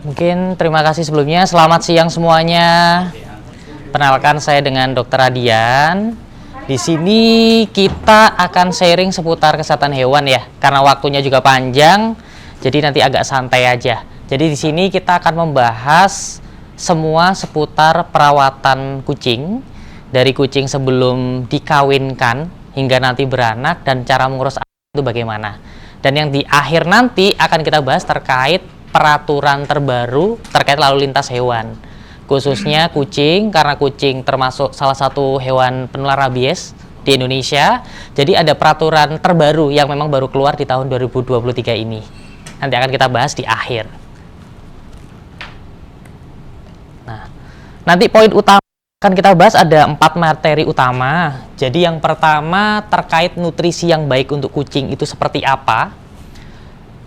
Mungkin terima kasih sebelumnya. Selamat siang semuanya. Perkenalkan saya dengan Dr. Radian. Di sini kita akan sharing seputar kesehatan hewan ya. Karena waktunya juga panjang, jadi nanti agak santai aja. Jadi di sini kita akan membahas semua seputar perawatan kucing, dari kucing sebelum dikawinkan hingga nanti beranak dan cara mengurus anak itu bagaimana. Dan yang di akhir nanti akan kita bahas terkait peraturan terbaru terkait lalu lintas hewan, khususnya kucing, karena kucing termasuk salah satu hewan penular rabies di Indonesia. Jadi ada peraturan terbaru yang memang baru keluar di tahun 2023 ini. Nanti akan kita bahas di akhir. Nah, nanti poin utama akan kita bahas ada 4 materi utama. Jadi yang pertama terkait nutrisi yang baik untuk kucing itu seperti apa.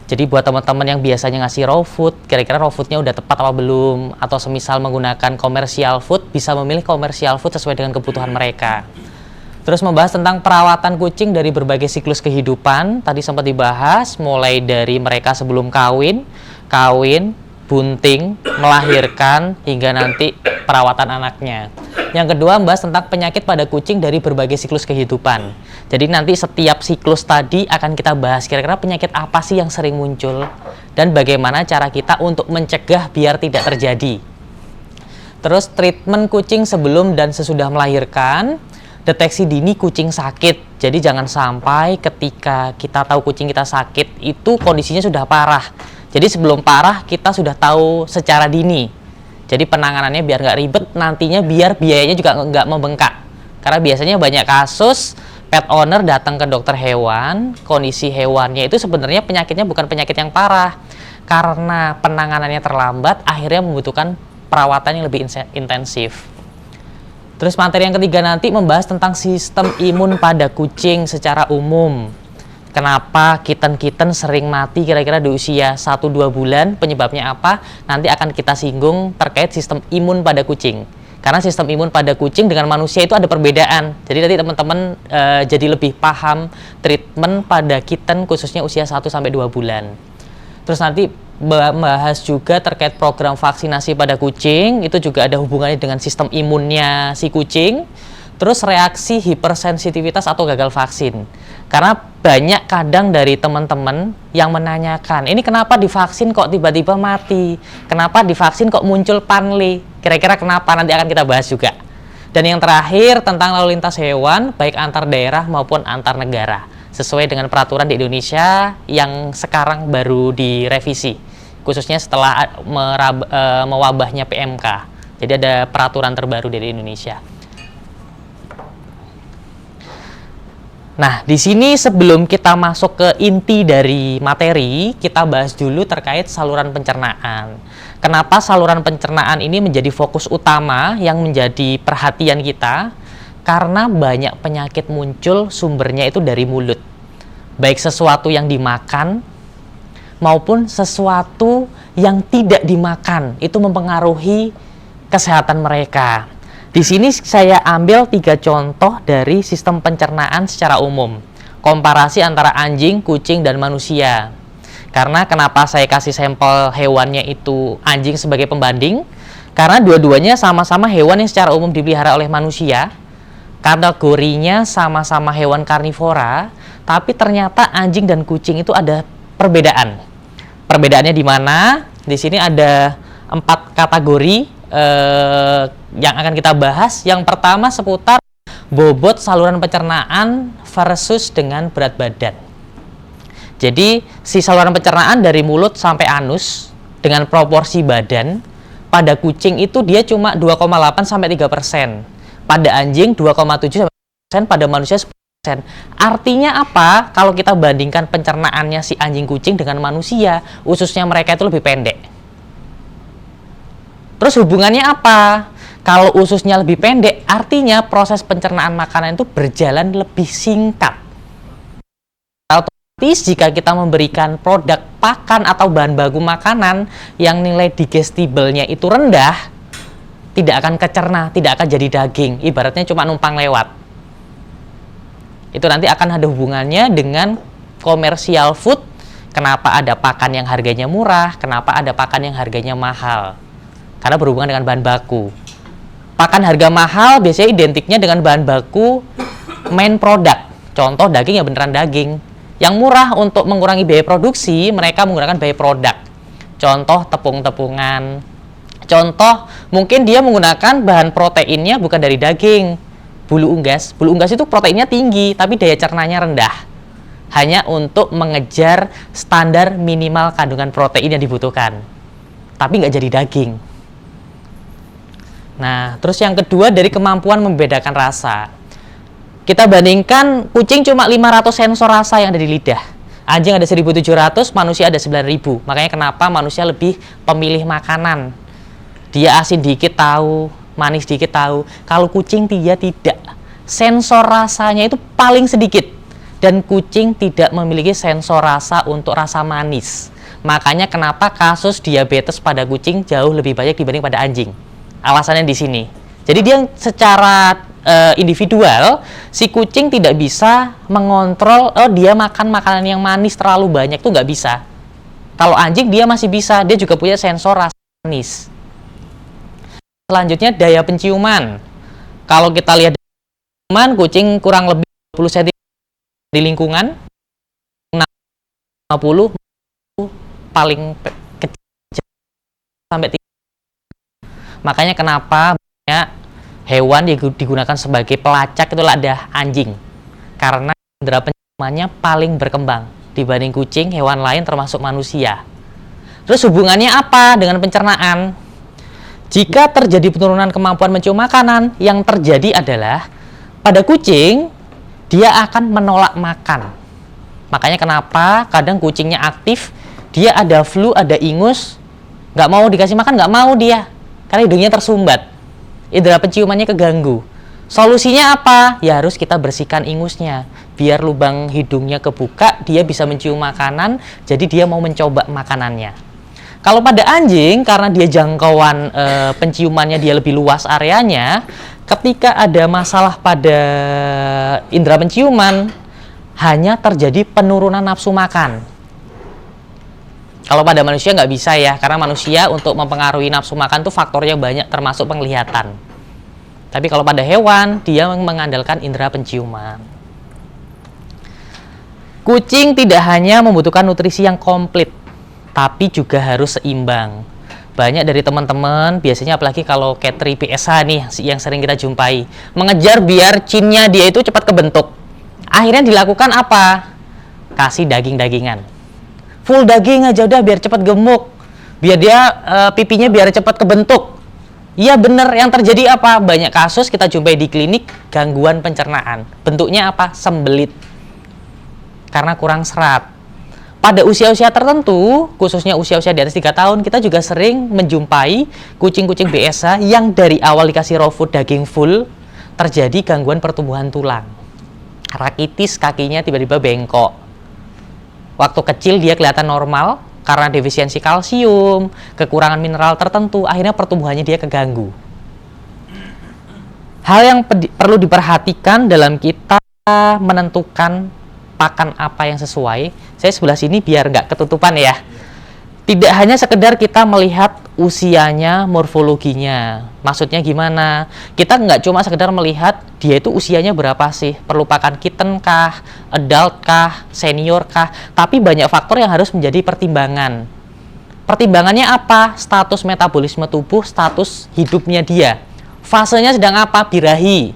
Jadi buat teman-teman yang biasanya ngasih raw food, kira-kira raw foodnya udah tepat apa belum? Atau semisal menggunakan komersial food, bisa memilih komersial food sesuai dengan kebutuhan mereka. Terus membahas tentang perawatan kucing dari berbagai siklus kehidupan. Tadi sempat dibahas, mulai dari mereka sebelum kawin, bunting, melahirkan, hingga nanti perawatan anaknya. Yang kedua, membahas tentang penyakit pada kucing dari berbagai siklus kehidupan. Jadi nanti setiap siklus tadi akan kita bahas kira-kira penyakit apa sih yang sering muncul dan bagaimana cara kita untuk mencegah biar tidak terjadi. Terus treatment kucing sebelum dan sesudah melahirkan, deteksi dini kucing sakit. Jadi jangan sampai ketika kita tahu kucing kita sakit itu kondisinya sudah parah. Jadi sebelum parah kita sudah tahu secara dini. Jadi penanganannya biar nggak ribet, nantinya biar biayanya juga nggak membengkak. Karena biasanya banyak kasus pet owner datang ke dokter hewan, kondisi hewannya itu sebenarnya penyakitnya bukan penyakit yang parah. Karena penanganannya terlambat, akhirnya membutuhkan perawatan yang lebih intensif. Terus materi yang ketiga nanti membahas tentang sistem imun pada kucing secara umum. Kenapa kitten-kitten sering mati kira-kira di usia 1-2 bulan, penyebabnya apa? Nanti akan kita singgung terkait sistem imun pada kucing. Karena sistem imun pada kucing dengan manusia itu ada perbedaan. Jadi nanti teman-teman jadi lebih paham treatment pada kitten khususnya usia 1-2 bulan. Terus nanti bahas juga terkait program vaksinasi pada kucing, itu juga ada hubungannya dengan sistem imunnya si kucing. Terus reaksi hipersensitivitas atau gagal vaksin. Karena banyak kadang dari teman-teman yang menanyakan, ini kenapa divaksin kok tiba-tiba mati? Kenapa divaksin kok muncul panle? Kira-kira kenapa? Nanti akan kita bahas juga. Dan yang terakhir tentang lalu lintas hewan, baik antar daerah maupun antar negara. Sesuai dengan peraturan di Indonesia yang sekarang baru direvisi. Khususnya setelah mewabahnya PMK. Jadi ada peraturan terbaru dari Indonesia. Nah, di sini sebelum kita masuk ke inti dari materi, kita bahas dulu terkait saluran pencernaan. Kenapa saluran pencernaan ini menjadi fokus utama yang menjadi perhatian kita? Karena banyak penyakit muncul sumbernya itu dari mulut. Baik sesuatu yang dimakan maupun sesuatu yang tidak dimakan, itu mempengaruhi kesehatan mereka. Di sini saya ambil 3 contoh dari sistem pencernaan secara umum. Komparasi antara anjing, kucing, dan manusia. Karena kenapa saya kasih sampel hewannya itu anjing sebagai pembanding? Karena dua-duanya sama-sama hewan yang secara umum dipelihara oleh manusia. Kategorinya sama-sama hewan karnivora, tapi ternyata anjing dan kucing itu ada perbedaan. Perbedaannya di mana? Di sini ada 4 kategori yang akan kita bahas. Yang pertama seputar bobot saluran pencernaan versus dengan berat badan. Jadi si saluran pencernaan dari mulut sampai anus dengan proporsi badan pada kucing itu dia cuma 2,8-3%, pada anjing 2,7%, pada manusia 10%. Artinya apa? Kalau kita bandingkan pencernaannya si anjing kucing dengan manusia, ususnya mereka itu lebih pendek. Terus hubungannya apa? Kalau ususnya lebih pendek, artinya proses pencernaan makanan itu berjalan lebih singkat. Otomatis jika kita memberikan produk pakan atau bahan baku makanan yang nilai digestible-nya itu rendah, tidak akan kecerna, tidak akan jadi daging. Ibaratnya cuma numpang lewat. Itu nanti akan ada hubungannya dengan komersial food Kenapa ada pakan yang harganya murah, kenapa ada pakan yang harganya mahal? Karena berhubungan dengan bahan baku. Pakan harga mahal biasanya identiknya dengan bahan baku main product. Contoh daging ya beneran daging. Yang murah untuk mengurangi biaya produksi, mereka menggunakan biaya produk. Contoh tepung-tepungan. Contoh mungkin dia menggunakan bahan proteinnya bukan dari daging. Bulu unggas. Bulu unggas itu proteinnya tinggi, tapi daya cernanya rendah. Hanya untuk mengejar standar minimal kandungan protein yang dibutuhkan. Tapi nggak jadi daging. Nah, terus yang kedua dari kemampuan membedakan rasa. Kita bandingkan kucing cuma 500 sensor rasa yang ada di lidah. Anjing ada 1.700, manusia ada 9.000. Makanya kenapa manusia lebih pemilih makanan. Dia asin dikit tahu, manis dikit tahu. Kalau kucing dia tidak. Sensor rasanya itu paling sedikit. Dan kucing tidak memiliki sensor rasa untuk rasa manis. Makanya kenapa kasus diabetes pada kucing jauh lebih banyak dibanding pada anjing. Alasannya di sini. Jadi dia secara individual, si kucing tidak bisa mengontrol, dia makan makanan yang manis terlalu banyak tuh nggak bisa. Kalau anjing dia masih bisa, dia juga punya sensor rasa manis. Selanjutnya daya penciuman. Kalau kita lihat penciuman, kucing kurang lebih 20 cm di lingkungan, 50 paling kecil sampai 3. Makanya kenapa banyak hewan yang digunakan sebagai pelacak itu ada anjing. Karena indera penciumannya paling berkembang dibanding kucing, hewan lain termasuk manusia. Terus hubungannya apa dengan pencernaan? Jika terjadi penurunan kemampuan mencium makanan, yang terjadi adalah pada kucing, dia akan menolak makan. Makanya kenapa kadang kucingnya aktif, dia ada flu, ada ingus, nggak mau dikasih makan, nggak mau dia. Karena hidungnya tersumbat. Indera penciumannya keganggu. Solusinya apa? Ya harus kita bersihkan ingusnya. Biar lubang hidungnya kebuka, dia bisa mencium makanan, jadi dia mau mencoba makanannya. Kalau pada anjing, karena dia jangkauan penciumannya dia lebih luas areanya, ketika ada masalah pada indera penciuman, hanya terjadi penurunan nafsu makan. Kalau pada manusia nggak bisa ya, karena manusia untuk mempengaruhi nafsu makan tuh faktornya banyak, termasuk penglihatan. Tapi kalau pada hewan, dia mengandalkan indera penciuman. Kucing tidak hanya membutuhkan nutrisi yang komplit, tapi juga harus seimbang. Banyak dari teman-teman, biasanya apalagi kalau Cat3 PSH nih, yang sering kita jumpai, mengejar biar chinnya dia itu cepat kebentuk. Akhirnya dilakukan apa? Kasih daging-dagingan. Full daging aja udah biar cepat gemuk, biar dia pipinya biar cepat kebentuk. Iya bener, yang terjadi apa? Banyak kasus kita jumpai di klinik gangguan pencernaan. Bentuknya apa? Sembelit. Karena kurang serat. Pada usia-usia tertentu, khususnya usia-usia di atas 3 tahun, kita juga sering menjumpai kucing-kucing BSA yang dari awal dikasih raw food daging full, terjadi gangguan pertumbuhan tulang. Rakitis, kakinya tiba-tiba bengkok. Waktu kecil dia kelihatan normal, karena defisiensi kalsium, kekurangan mineral tertentu, akhirnya pertumbuhannya dia keganggu. Hal yang perlu diperhatikan dalam kita menentukan pakan apa yang sesuai, saya sebelah sini biar nggak ketutupan ya. Tidak hanya sekedar kita melihat usianya, morfologinya. Maksudnya gimana? Kita nggak cuma sekedar melihat dia itu usianya berapa sih? Perlu pakan kitten kah? Adult kah? Senior kah? Tapi banyak faktor yang harus menjadi pertimbangan. Pertimbangannya apa? Status metabolisme tubuh, status hidupnya dia. Fasenya sedang apa? Birahi.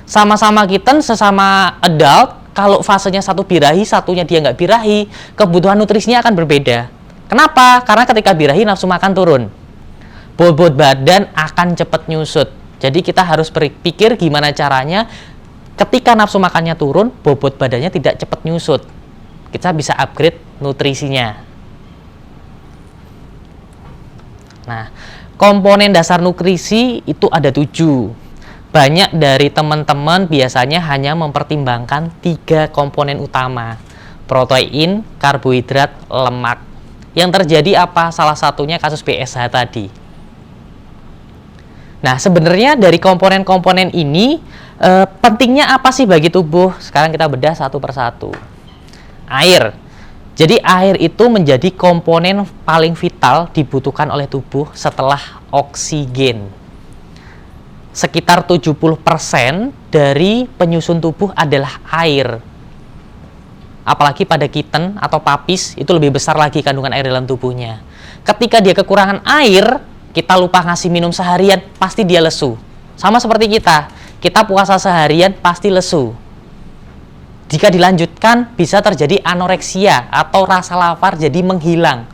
Sama-sama kitten, sesama adult, kalau fasenya satu birahi, satunya dia nggak birahi, kebutuhan nutrisinya akan berbeda. Kenapa? Karena ketika birahi nafsu makan turun. Bobot badan akan cepat nyusut. Jadi kita harus berpikir gimana caranya ketika nafsu makannya turun, bobot badannya tidak cepat nyusut. Kita bisa upgrade nutrisinya. Nah, komponen dasar nutrisi itu ada 7. Banyak dari teman-teman biasanya hanya mempertimbangkan 3 komponen utama. Protein, karbohidrat, lemak. Yang terjadi apa? Salah satunya kasus BSH tadi. Nah, sebenarnya dari komponen-komponen ini pentingnya apa sih bagi tubuh? Sekarang kita bedah satu persatu. Air. Jadi air itu menjadi komponen paling vital dibutuhkan oleh tubuh setelah oksigen. Sekitar 70% dari penyusun tubuh adalah air. Apalagi pada kitten atau papis, itu lebih besar lagi kandungan air dalam tubuhnya. Ketika dia kekurangan air, kita lupa ngasih minum seharian, pasti dia lesu. Sama seperti kita puasa seharian pasti lesu. Jika dilanjutkan, bisa terjadi anoreksia atau rasa lapar jadi menghilang.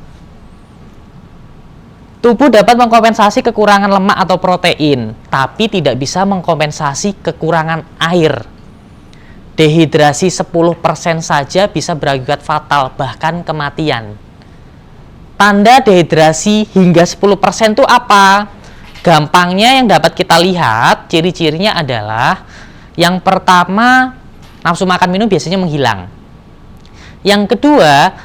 Tubuh dapat mengkompensasi kekurangan lemak atau protein, tapi tidak bisa mengkompensasi kekurangan air. Dehidrasi 10% saja bisa berakibat fatal, bahkan kematian. Tanda dehidrasi hingga 10% itu apa? Gampangnya yang dapat kita lihat, ciri-cirinya adalah yang pertama, nafsu makan minum biasanya menghilang. Yang kedua,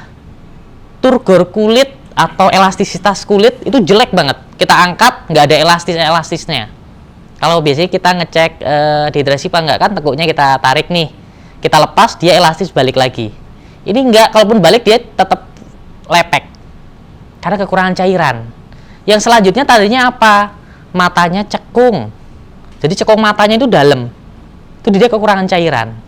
turgor kulit atau elastisitas kulit itu jelek banget. Kita angkat, nggak ada elastisnya. Kalau biasanya kita ngecek dehidrasi apa enggak, kan tekuknya kita tarik nih. Kita lepas, dia elastis balik lagi. Ini enggak, kalaupun balik dia tetap lepek. Karena kekurangan cairan. Yang selanjutnya tadinya apa? Matanya cekung. Jadi cekung matanya itu dalam. Itu dia kekurangan cairan.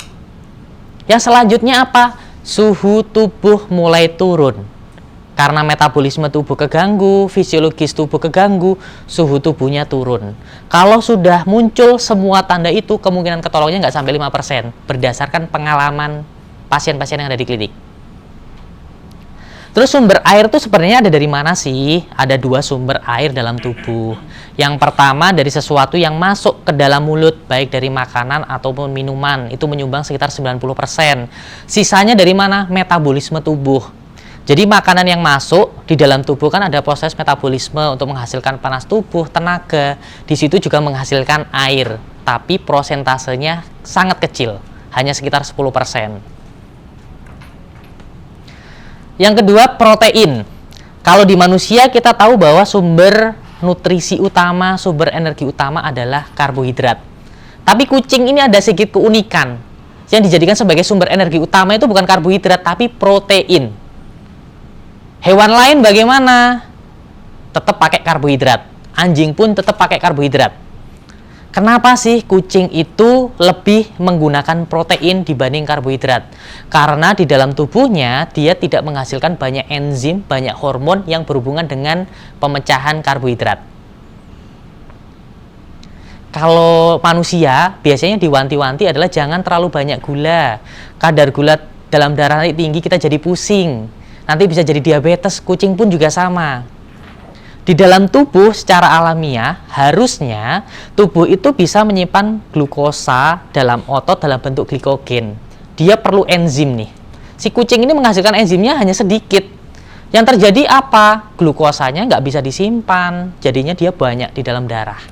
Yang selanjutnya apa? Suhu tubuh mulai turun. Karena metabolisme tubuh keganggu, fisiologis tubuh keganggu, suhu tubuhnya turun. Kalau sudah muncul semua tanda itu, kemungkinan ketolongnya nggak sampai 5%, berdasarkan pengalaman pasien-pasien yang ada di klinik. Terus sumber air itu sebenarnya ada dari mana sih? Ada 2 sumber air dalam tubuh. Yang pertama dari sesuatu yang masuk ke dalam mulut, baik dari makanan ataupun minuman, itu menyumbang sekitar 90%. Sisanya dari mana? Metabolisme tubuh. Jadi makanan yang masuk di dalam tubuh kan ada proses metabolisme untuk menghasilkan panas tubuh, tenaga. Di situ juga menghasilkan air, tapi prosentasenya sangat kecil, hanya sekitar 10%. Yang kedua, protein. Kalau di manusia kita tahu bahwa sumber nutrisi utama, sumber energi utama adalah karbohidrat. Tapi kucing ini ada sedikit keunikan. Yang dijadikan sebagai sumber energi utama itu bukan karbohidrat, tapi protein. Hewan lain bagaimana? Tetap pakai karbohidrat. Anjing pun tetap pakai karbohidrat. Kenapa sih kucing itu lebih menggunakan protein dibanding karbohidrat? Karena di dalam tubuhnya dia tidak menghasilkan banyak enzim, banyak hormon yang berhubungan dengan pemecahan karbohidrat. Kalau manusia biasanya diwanti-wanti adalah jangan terlalu banyak gula. Kadar gula dalam darah tinggi kita jadi pusing. Nanti bisa jadi diabetes, kucing pun juga sama. Di dalam tubuh secara alamiah, harusnya tubuh itu bisa menyimpan glukosa dalam otot dalam bentuk glikogen. Dia perlu enzim nih. Si kucing ini menghasilkan enzimnya hanya sedikit. Yang terjadi apa? Glukosanya nggak bisa disimpan, jadinya dia banyak di dalam darah.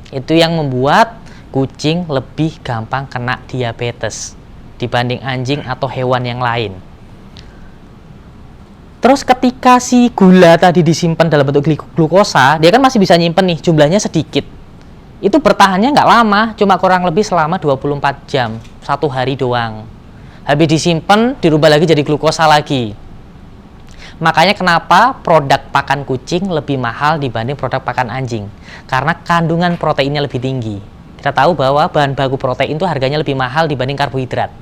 Itu yang membuat kucing lebih gampang kena diabetes dibanding anjing atau hewan yang lain. Terus ketika si gula tadi disimpan dalam bentuk glukosa, dia kan masih bisa nyimpen nih, jumlahnya sedikit. Itu bertahannya nggak lama, cuma kurang lebih selama 24 jam, 1 hari doang. Habis disimpan, dirubah lagi jadi glukosa lagi. Makanya kenapa produk pakan kucing lebih mahal dibanding produk pakan anjing. Karena kandungan proteinnya lebih tinggi. Kita tahu bahwa bahan baku protein itu harganya lebih mahal dibanding karbohidrat.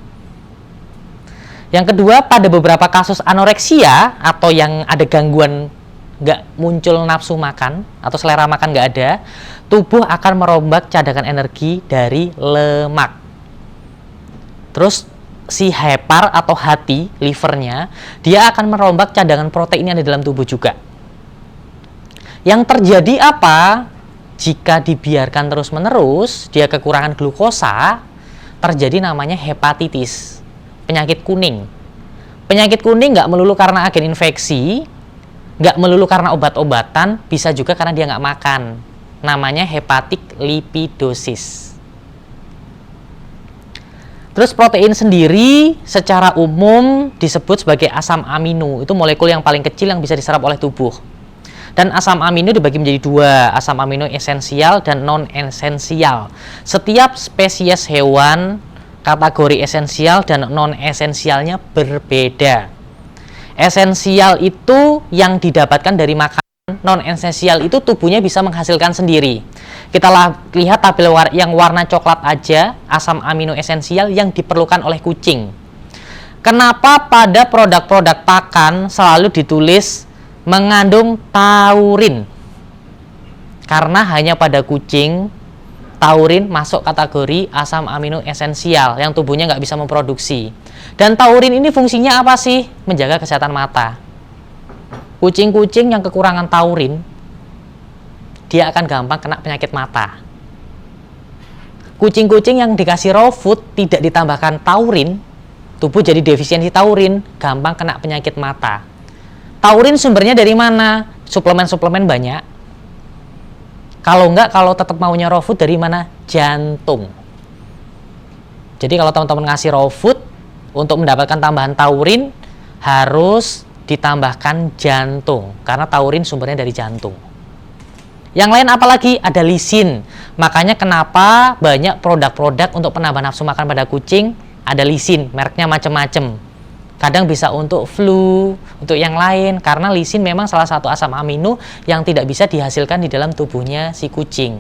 Yang kedua, pada beberapa kasus anoreksia atau yang ada gangguan nggak muncul nafsu makan atau selera makan nggak ada, tubuh akan merombak cadangan energi dari lemak. Terus si hepar atau hati, livernya, dia akan merombak cadangan protein yang ada dalam tubuh juga. Yang terjadi apa? Jika dibiarkan terus-menerus, dia kekurangan glukosa, terjadi namanya hepatitis. Penyakit kuning. Penyakit kuning nggak melulu karena agen infeksi, nggak melulu karena obat-obatan, bisa juga karena dia nggak makan. Namanya hepatic lipidosis. Terus protein sendiri secara umum disebut sebagai asam amino. Itu molekul yang paling kecil yang bisa diserap oleh tubuh. Dan asam amino dibagi menjadi 2, asam amino esensial dan non-esensial. Setiap spesies hewan kategori esensial dan non esensialnya berbeda. Esensial itu yang didapatkan dari makanan, non esensial itu tubuhnya bisa menghasilkan sendiri. Kita lihat tabel yang warna coklat aja, asam amino esensial yang diperlukan oleh kucing. Kenapa pada produk-produk pakan selalu ditulis mengandung taurin? Karena hanya pada kucing taurin masuk kategori asam amino esensial yang tubuhnya nggak bisa memproduksi. Dan taurin ini fungsinya apa sih? Menjaga kesehatan mata. Kucing-kucing yang kekurangan taurin, dia akan gampang kena penyakit mata. Kucing-kucing yang dikasih raw food tidak ditambahkan taurin, tubuh jadi defisiensi taurin, gampang kena penyakit mata. Taurin sumbernya dari mana? Suplemen-suplemen banyak. Kalau enggak, kalau tetap maunya raw food dari mana? Jantung. Jadi kalau teman-teman ngasih raw food, untuk mendapatkan tambahan taurin, harus ditambahkan jantung. Karena taurin sumbernya dari jantung. Yang lain apalagi? Ada lisin. Makanya kenapa banyak produk-produk untuk penambah nafsu makan pada kucing, ada lisin, mereknya macam-macam. Kadang bisa untuk flu, untuk yang lain, karena lisin memang salah satu asam amino yang tidak bisa dihasilkan di dalam tubuhnya si kucing.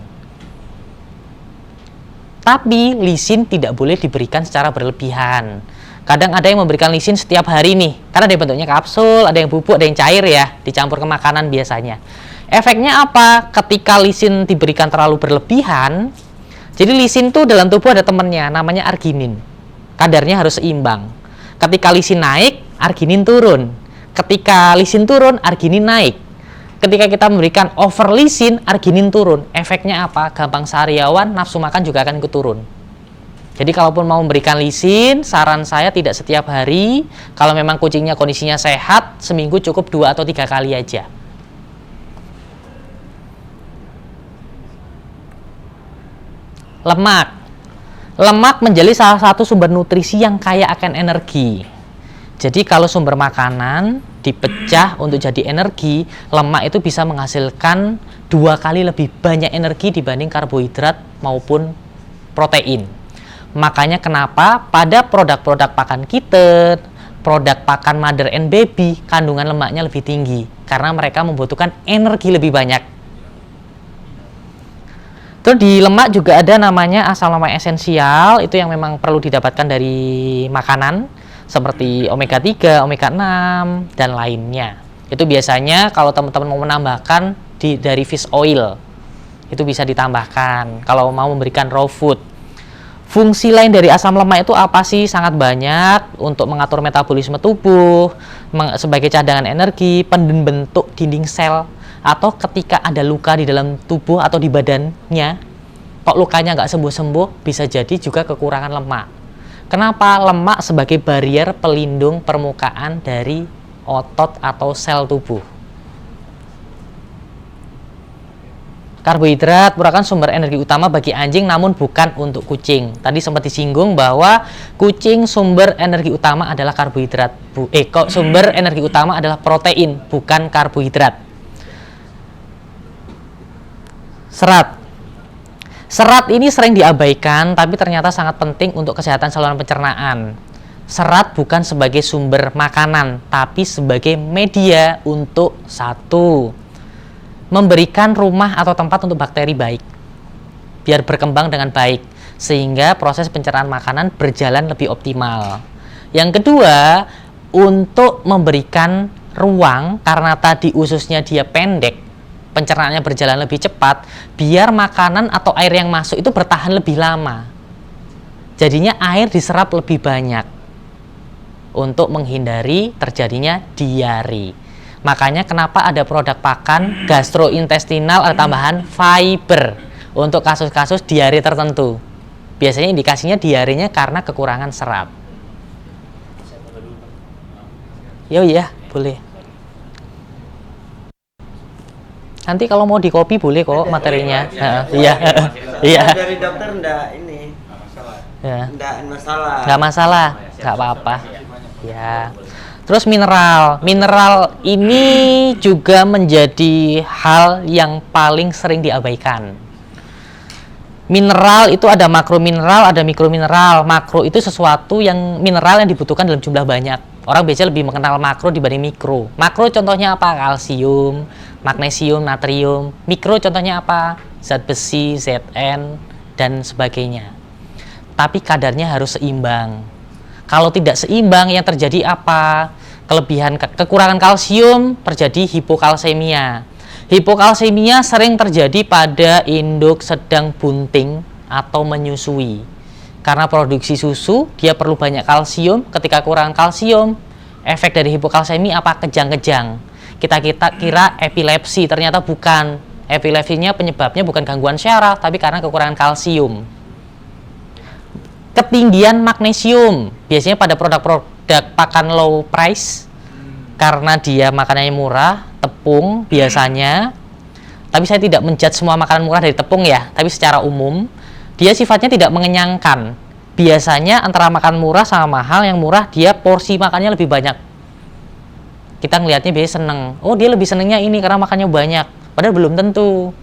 Tapi lisin tidak boleh diberikan secara berlebihan. Kadang ada yang memberikan lisin setiap hari nih, karena ada bentuknya kapsul, ada yang bubuk, ada yang cair ya, dicampur ke makanan biasanya. Efeknya apa? Ketika lisin diberikan terlalu berlebihan, jadi lisin tuh dalam tubuh ada temennya, namanya arginin. Kadarnya harus seimbang. Ketika lisin naik, arginin turun. Ketika lisin turun, arginin naik. Ketika kita memberikan over lisin, arginin turun. Efeknya apa? Gampang sariawan, nafsu makan juga akan ikut turun. Jadi kalaupun mau memberikan lisin, saran saya tidak setiap hari. Kalau memang kucingnya kondisinya sehat, seminggu cukup 2 atau 3 kali aja. Lemak. Lemak menjadi salah satu sumber nutrisi yang kaya akan energi. Jadi kalau sumber makanan dipecah untuk jadi energi, lemak itu bisa menghasilkan 2 kali lebih banyak energi dibanding karbohidrat maupun protein. Makanya kenapa pada produk-produk pakan kitten, produk pakan mother and baby, kandungan lemaknya lebih tinggi. Karena mereka membutuhkan energi lebih banyak. Terus di lemak juga ada namanya asam lemak esensial, itu yang memang perlu didapatkan dari makanan seperti omega 3, omega 6 dan lainnya. Itu biasanya kalau teman-teman mau menambahkan dari fish oil, itu bisa ditambahkan kalau mau memberikan raw food. Fungsi lain dari asam lemak itu apa sih? Sangat banyak, untuk mengatur metabolisme tubuh, sebagai cadangan energi, pembentuk dinding sel, atau ketika ada luka di dalam tubuh atau di badannya, kok lukanya nggak sembuh-sembuh, bisa jadi juga kekurangan lemak. Kenapa? Lemak sebagai barrier pelindung permukaan dari otot atau sel tubuh. Karbohidrat merupakan sumber energi utama bagi anjing, namun bukan untuk kucing. Tadi sempat disinggung bahwa kucing sumber energi utama adalah karbohidrat. Sumber energi utama adalah protein, bukan karbohidrat. Serat. Serat ini sering diabaikan, tapi ternyata sangat penting untuk kesehatan saluran pencernaan. Serat bukan sebagai sumber makanan, tapi sebagai media untuk memberikan rumah atau tempat untuk bakteri baik, biar berkembang dengan baik, sehingga proses pencernaan makanan berjalan lebih optimal. Yang kedua, untuk memberikan ruang, karena tadi ususnya dia pendek, pencernaannya berjalan lebih cepat, biar makanan atau air yang masuk itu bertahan lebih lama. Jadinya air diserap lebih banyak untuk menghindari terjadinya diare. Makanya kenapa ada produk pakan gastrointestinal, ada tambahan fiber untuk kasus-kasus diare tertentu. Biasanya indikasinya diarenya karena kekurangan serat. Yo ya, boleh. Nanti kalau mau di copy boleh kok materinya. Iya. Iya. Dari dokter enggak ini. Ya. Enggak masalah. Enggak masalah, enggak apa-apa. Ya. Terus mineral. Mineral ini juga menjadi hal yang paling sering diabaikan. Mineral itu ada makro mineral, ada mikro mineral. Makro itu sesuatu yang mineral yang dibutuhkan dalam jumlah banyak. Orang biasanya lebih mengenal makro dibanding mikro. Makro contohnya apa? Kalsium, magnesium, natrium. Mikro contohnya apa? Zat besi, Zn, dan sebagainya. Tapi kadarnya harus seimbang. Kalau tidak seimbang, yang terjadi apa? Kekurangan kalsium, terjadi hipokalsemia. Hipokalsemia sering terjadi pada induk sedang bunting atau menyusui. Karena produksi susu, dia perlu banyak kalsium. Ketika kurang kalsium, efek dari hipokalsemia apa? Kejang-kejang. Kita kira epilepsi, ternyata bukan. Epilepsinya penyebabnya bukan gangguan syaraf, tapi karena kekurangan kalsium. Ketinggian magnesium, biasanya pada produk-produk pakan low price, karena dia makanannya murah, tepung biasanya. Tapi saya tidak menjudge semua makanan murah dari tepung ya, tapi secara umum dia sifatnya tidak mengenyangkan. Biasanya antara makan murah sama mahal, yang murah dia porsi makannya lebih banyak. Kita ngelihatnya biasanya seneng, oh dia lebih senengnya ini karena makannya banyak. Padahal belum tentu.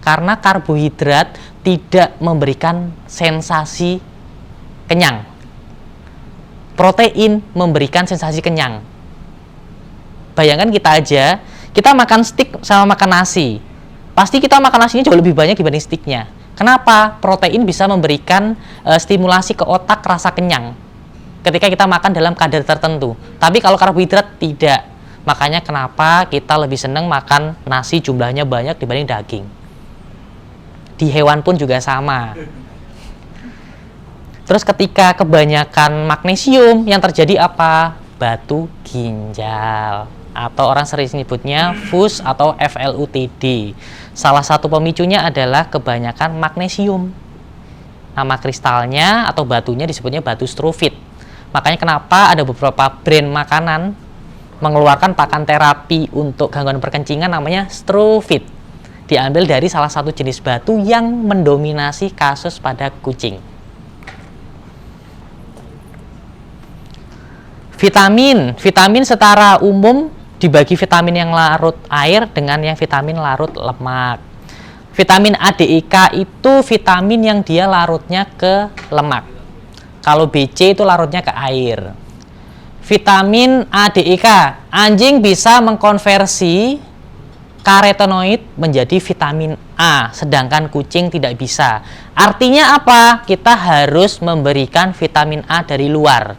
Karena karbohidrat tidak memberikan sensasi kenyang. Protein memberikan sensasi kenyang. Bayangkan kita aja, kita makan steak sama makan nasi. Pasti kita makan nasinya jauh lebih banyak dibanding steaknya. Kenapa? Protein bisa memberikan stimulasi ke otak rasa kenyang ketika kita makan dalam kadar tertentu. Tapi kalau karbohidrat tidak. Makanya kenapa kita lebih senang makan nasi jumlahnya banyak dibanding daging. Di hewan pun juga sama. Terus ketika kebanyakan magnesium, yang terjadi apa? Batu ginjal. Atau orang sering menyebutnya FUS atau FLUTD. Salah satu pemicunya adalah kebanyakan magnesium. Nama kristalnya atau batunya disebutnya batu struvit. Makanya kenapa ada beberapa brand makanan mengeluarkan pakan terapi untuk gangguan perkencingan namanya struvit. Diambil dari salah satu jenis batu yang mendominasi kasus pada kucing. Vitamin secara umum dibagi vitamin yang larut air dengan yang vitamin larut lemak. Vitamin A, D, E, K itu vitamin yang dia larutnya ke lemak. Kalau BC itu larutnya ke air. Vitamin A, D, E, K, anjing bisa mengkonversi karotenoid menjadi vitamin A, sedangkan kucing tidak bisa. Artinya apa? Kita harus memberikan vitamin A dari luar.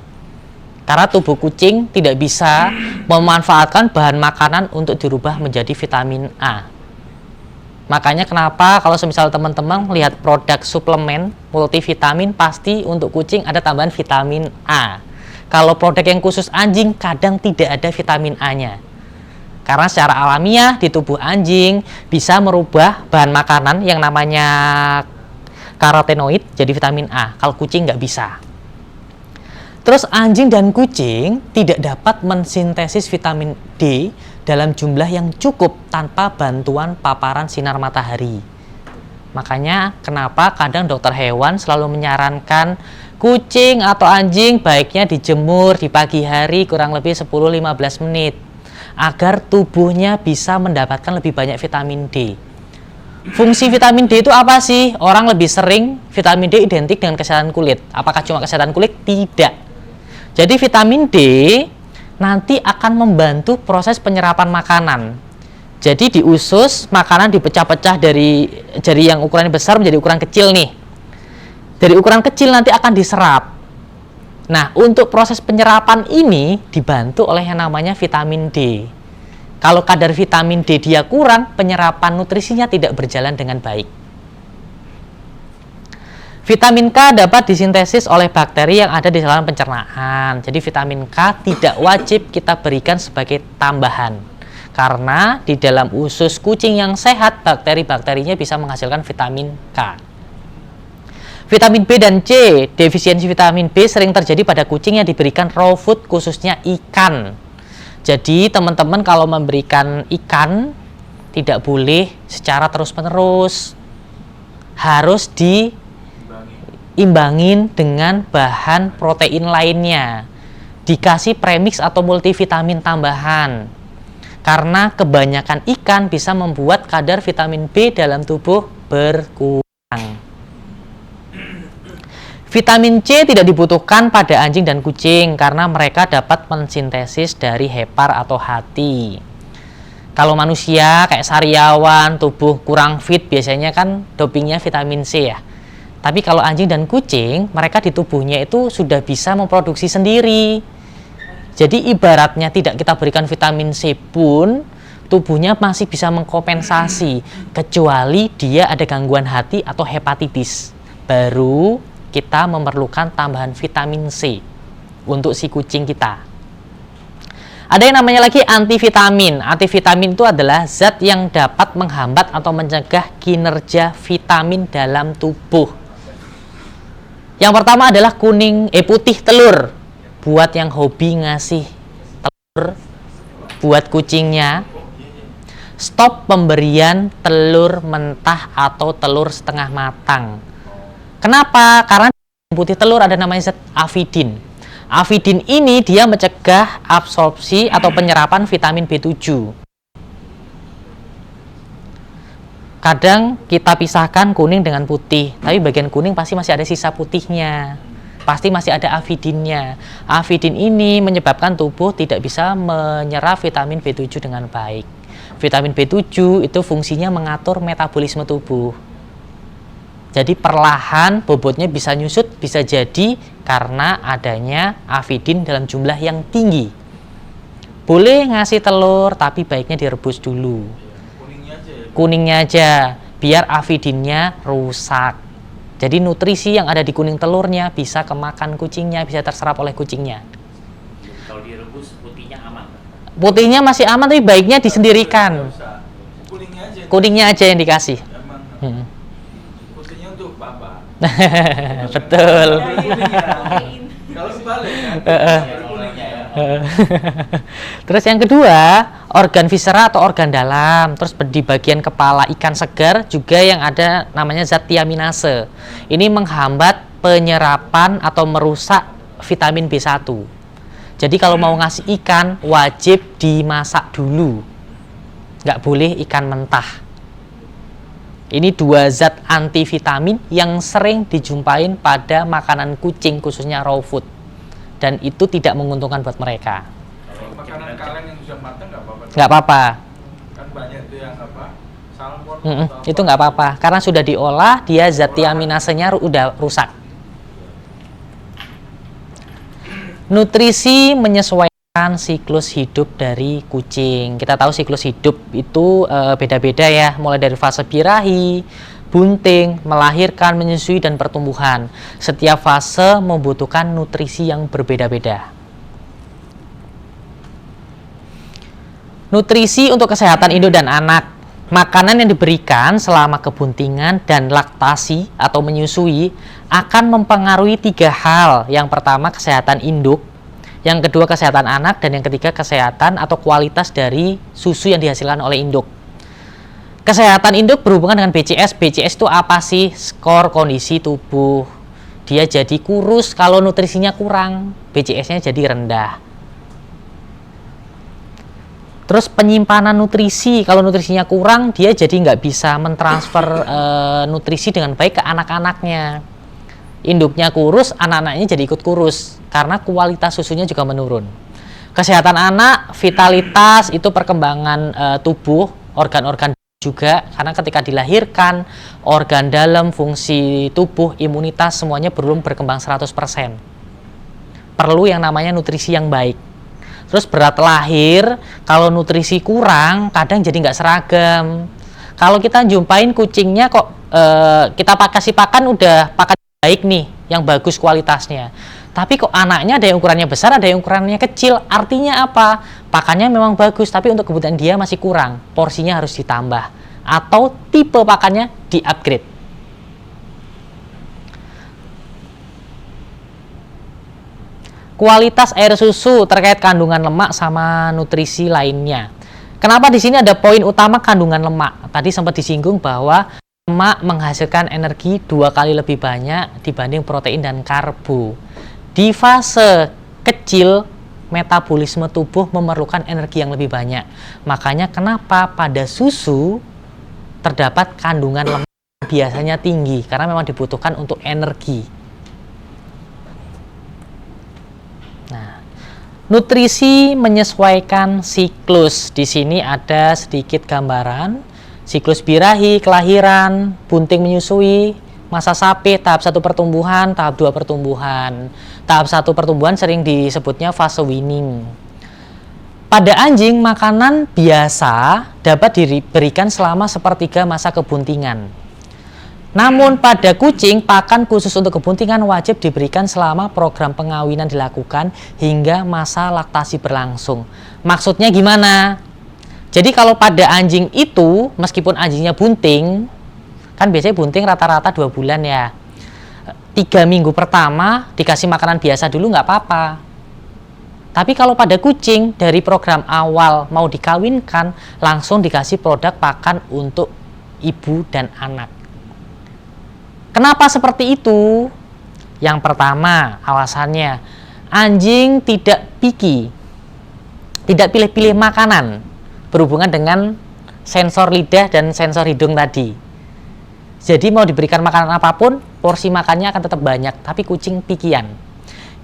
Karena tubuh kucing tidak bisa memanfaatkan bahan makanan untuk dirubah menjadi vitamin A. Makanya kenapa kalau semisal teman-teman lihat produk suplemen multivitamin, pasti untuk kucing ada tambahan vitamin A. Kalau produk yang khusus anjing kadang tidak ada vitamin A-nya. Karena secara alamiah di tubuh anjing bisa merubah bahan makanan yang namanya karotenoid jadi vitamin A. Kalau kucing nggak bisa. Terus anjing dan kucing tidak dapat mensintesis vitamin D dalam jumlah yang cukup tanpa bantuan paparan sinar matahari. Makanya kenapa kadang dokter hewan selalu menyarankan kucing atau anjing baiknya dijemur di pagi hari kurang lebih 10-15 menit agar tubuhnya bisa mendapatkan lebih banyak vitamin D. Fungsi vitamin D itu apa sih? Orang lebih sering vitamin D identik dengan kesehatan kulit. Apakah cuma kesehatan kulit? Tidak. Jadi vitamin D nanti akan membantu proses penyerapan makanan. Jadi di usus makanan dipecah-pecah dari yang ukurannya besar menjadi ukuran kecil nih. Dari ukuran kecil nanti akan diserap. Nah, untuk proses penyerapan ini dibantu oleh yang namanya vitamin D. Kalau kadar vitamin D dia kurang, penyerapan nutrisinya tidak berjalan dengan baik. Vitamin K dapat disintesis oleh bakteri yang ada di saluran pencernaan. Jadi vitamin K tidak wajib kita berikan sebagai tambahan. Karena di dalam usus kucing yang sehat, bakteri-bakterinya bisa menghasilkan vitamin K. Vitamin B dan C, defisiensi vitamin B sering terjadi pada kucing yang diberikan raw food, khususnya ikan. Jadi teman-teman kalau memberikan ikan tidak boleh secara terus-menerus. Harus diimbangin dengan bahan protein lainnya. Dikasih premix atau multivitamin tambahan. Karena kebanyakan ikan bisa membuat kadar vitamin B dalam tubuh berkurang. Vitamin C tidak dibutuhkan pada anjing dan kucing karena mereka dapat mensintesis dari hepar atau hati. Kalau manusia kayak sariawan, tubuh kurang fit, biasanya kan dopingnya vitamin C ya. Tapi kalau anjing dan kucing, mereka di tubuhnya itu sudah bisa memproduksi sendiri. Jadi ibaratnya tidak kita berikan vitamin C pun, tubuhnya masih bisa mengkompensasi, kecuali dia ada gangguan hati atau hepatitis. Baru kita memerlukan tambahan vitamin C untuk si kucing kita. Ada yang namanya lagi antivitamin. Antivitamin itu adalah zat yang dapat menghambat atau mencegah kinerja vitamin dalam tubuh. Yang pertama adalah putih telur. Buat yang hobi ngasih telur buat kucingnya, stop pemberian telur mentah atau telur setengah matang. Kenapa? Karena di putih telur ada namanya zat avidin. Avidin ini dia mencegah absorpsi atau penyerapan vitamin B7. Kadang kita pisahkan kuning dengan putih, tapi bagian kuning pasti masih ada sisa putihnya. Pasti masih ada avidinnya. Avidin ini menyebabkan tubuh tidak bisa menyerap vitamin B7 dengan baik. Vitamin B7 itu fungsinya mengatur metabolisme tubuh. Jadi perlahan bobotnya bisa nyusut, bisa jadi karena adanya avidin dalam jumlah yang tinggi. Boleh ngasih telur, tapi baiknya direbus dulu. Kuningnya aja, biar avidinnya rusak. Jadi nutrisi yang ada di kuning telurnya bisa kemakan kucingnya, bisa terserap oleh kucingnya. Kalau direbus putihnya aman? Putihnya masih aman, tapi baiknya disendirikan. Kuningnya aja yang dikasih. Betul. Kalau sebalik Terus yang kedua, organ viscera atau organ dalam. Terus di bagian kepala ikan segar juga yang ada namanya zat tiaminase. Ini menghambat penyerapan atau merusak vitamin B1. Jadi kalau mau ngasih ikan wajib dimasak dulu. Nggak boleh ikan mentah. Ini dua zat antivitamin yang sering dijumpain pada makanan kucing, khususnya raw food. Dan itu tidak menguntungkan buat mereka. Makanan kaleng yang sudah matang nggak apa-apa? Nggak apa-apa. Kan banyak itu yang apa? Salmon Itu nggak apa-apa. Karena sudah diolah, dia zat tiaminasenya udah rusak. Nutrisi menyesuaikan siklus hidup dari kucing. Kita tahu siklus hidup itu beda-beda ya, mulai dari fase birahi, bunting, melahirkan, menyusui, dan pertumbuhan. Setiap fase membutuhkan nutrisi yang berbeda-beda. Nutrisi untuk kesehatan induk dan anak. Makanan yang diberikan selama kebuntingan dan laktasi atau menyusui akan mempengaruhi 3 hal. Yang pertama, kesehatan induk. Yang kedua, kesehatan anak. Dan yang ketiga, kesehatan atau kualitas dari susu yang dihasilkan oleh induk. Kesehatan induk berhubungan dengan BCS. BCS itu apa sih? Skor kondisi tubuh. Dia jadi kurus kalau nutrisinya kurang. BCS-nya jadi rendah. Terus penyimpanan nutrisi. Kalau nutrisinya kurang, dia jadi nggak bisa mentransfer nutrisi dengan baik ke anak-anaknya. Induknya kurus, anak-anaknya jadi ikut kurus. Karena kualitas susunya juga menurun. Kesehatan anak, vitalitas, itu perkembangan tubuh, organ-organ juga, karena ketika dilahirkan, organ dalam, fungsi tubuh, imunitas, semuanya belum berkembang 100%. Perlu yang namanya nutrisi yang baik. Terus berat lahir, kalau nutrisi kurang, kadang jadi nggak seragam. Kalau kita jumpain kucingnya kok kita kasih pakan udah pakan baik nih, yang bagus kualitasnya. Tapi kok anaknya ada yang ukurannya besar, ada yang ukurannya kecil. Artinya apa? Pakannya memang bagus, tapi untuk kebutuhan dia masih kurang. Porsinya harus ditambah. Atau tipe pakannya di-upgrade. Kualitas air susu terkait kandungan lemak sama nutrisi lainnya. Kenapa di sini ada poin utama kandungan lemak? Tadi sempat disinggung bahwa lemak menghasilkan energi 2 kali lebih banyak dibanding protein dan karbo. Di fase kecil, metabolisme tubuh memerlukan energi yang lebih banyak. Makanya kenapa pada susu terdapat kandungan lemak biasanya tinggi, karena memang dibutuhkan untuk energi. Nutrisi menyesuaikan siklus. Di sini ada sedikit gambaran. Siklus birahi, kelahiran, bunting menyusui, masa sapi, tahap 1 pertumbuhan, tahap 2 pertumbuhan. Tahap 1 pertumbuhan sering disebutnya fase weaning. Pada anjing, makanan biasa dapat diberikan selama sepertiga masa kebuntingan. Namun pada kucing, pakan khusus untuk kebuntingan wajib diberikan selama program pengawinan dilakukan hingga masa laktasi berlangsung. Maksudnya gimana? Jadi kalau pada anjing itu, meskipun anjingnya bunting, kan biasanya bunting rata-rata 2 bulan ya. 3 minggu pertama dikasih makanan biasa dulu nggak apa-apa. Tapi kalau pada kucing, dari program awal mau dikawinkan, langsung dikasih produk pakan untuk ibu dan anak. Kenapa seperti itu? Yang pertama, alasannya anjing tidak picky, tidak pilih-pilih makanan berhubungan dengan sensor lidah dan sensor hidung tadi. Jadi mau diberikan makanan apapun, porsi makannya akan tetap banyak, tapi kucing pikian.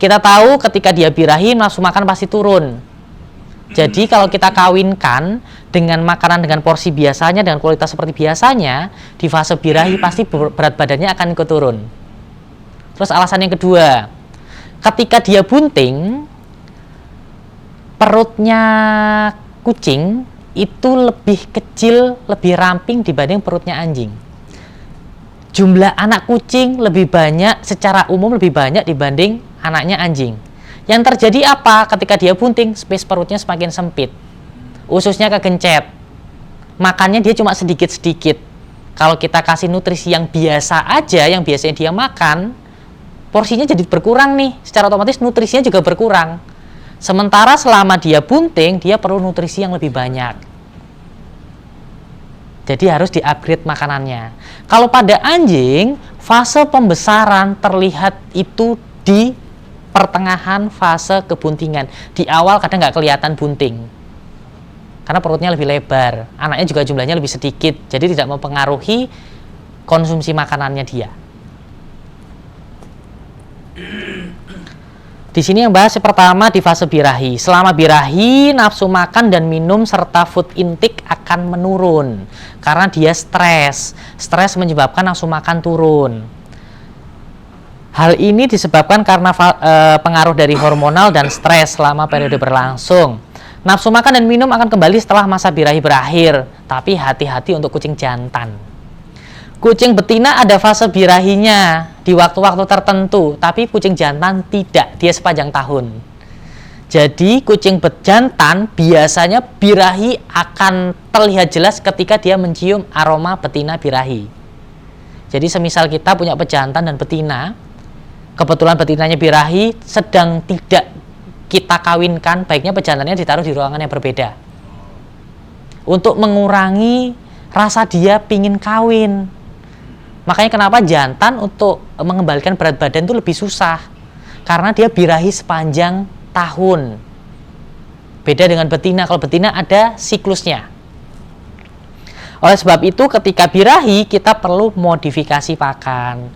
Kita tahu ketika dia birahi, nafsu makan pasti turun. Jadi kalau kita kawinkan dengan makanan dengan porsi biasanya, dengan kualitas seperti biasanya, di fase birahi pasti berat badannya akan ikut turun. Terus alasan yang kedua, ketika dia bunting, perutnya kucing itu lebih kecil, lebih ramping dibanding perutnya anjing. Jumlah anak kucing lebih banyak, secara umum lebih banyak dibanding anaknya anjing. Yang terjadi apa? Ketika dia bunting, space perutnya semakin sempit. Ususnya kegencet. Makannya dia cuma sedikit-sedikit. Kalau kita kasih nutrisi yang biasa aja, yang biasanya dia makan, porsinya jadi berkurang nih. Secara otomatis nutrisinya juga berkurang. Sementara selama dia bunting, dia perlu nutrisi yang lebih banyak. Jadi harus di-upgrade makanannya. Kalau pada anjing, fase pembesaran terlihat itu di pertengahan fase kebuntingan. Di awal kadang nggak kelihatan bunting karena perutnya lebih lebar, anaknya juga jumlahnya lebih sedikit, jadi tidak mempengaruhi konsumsi makanannya dia. Di sini yang bahas pertama di fase birahi. Selama birahi, nafsu makan dan minum serta food intake akan menurun karena dia stres. Stres menyebabkan nafsu makan turun. Hal ini disebabkan karena pengaruh dari hormonal dan stres selama periode berlangsung. Nafsu makan dan minum akan kembali setelah masa birahi berakhir, tapi hati-hati untuk kucing jantan. Kucing betina ada fase birahinya di waktu-waktu tertentu, tapi kucing jantan tidak, dia sepanjang tahun. Jadi kucing jantan biasanya birahi akan terlihat jelas ketika dia mencium aroma betina birahi. Jadi semisal kita punya pejantan dan betina, kebetulan betinanya birahi, sedang tidak kita kawinkan, baiknya pejantannya ditaruh di ruangan yang berbeda untuk mengurangi rasa dia pingin kawin. Makanya kenapa jantan untuk mengembalikan berat badan itu lebih susah, karena dia birahi sepanjang tahun. Beda dengan betina, kalau betina ada siklusnya. Oleh sebab itu ketika birahi kita perlu modifikasi pakan.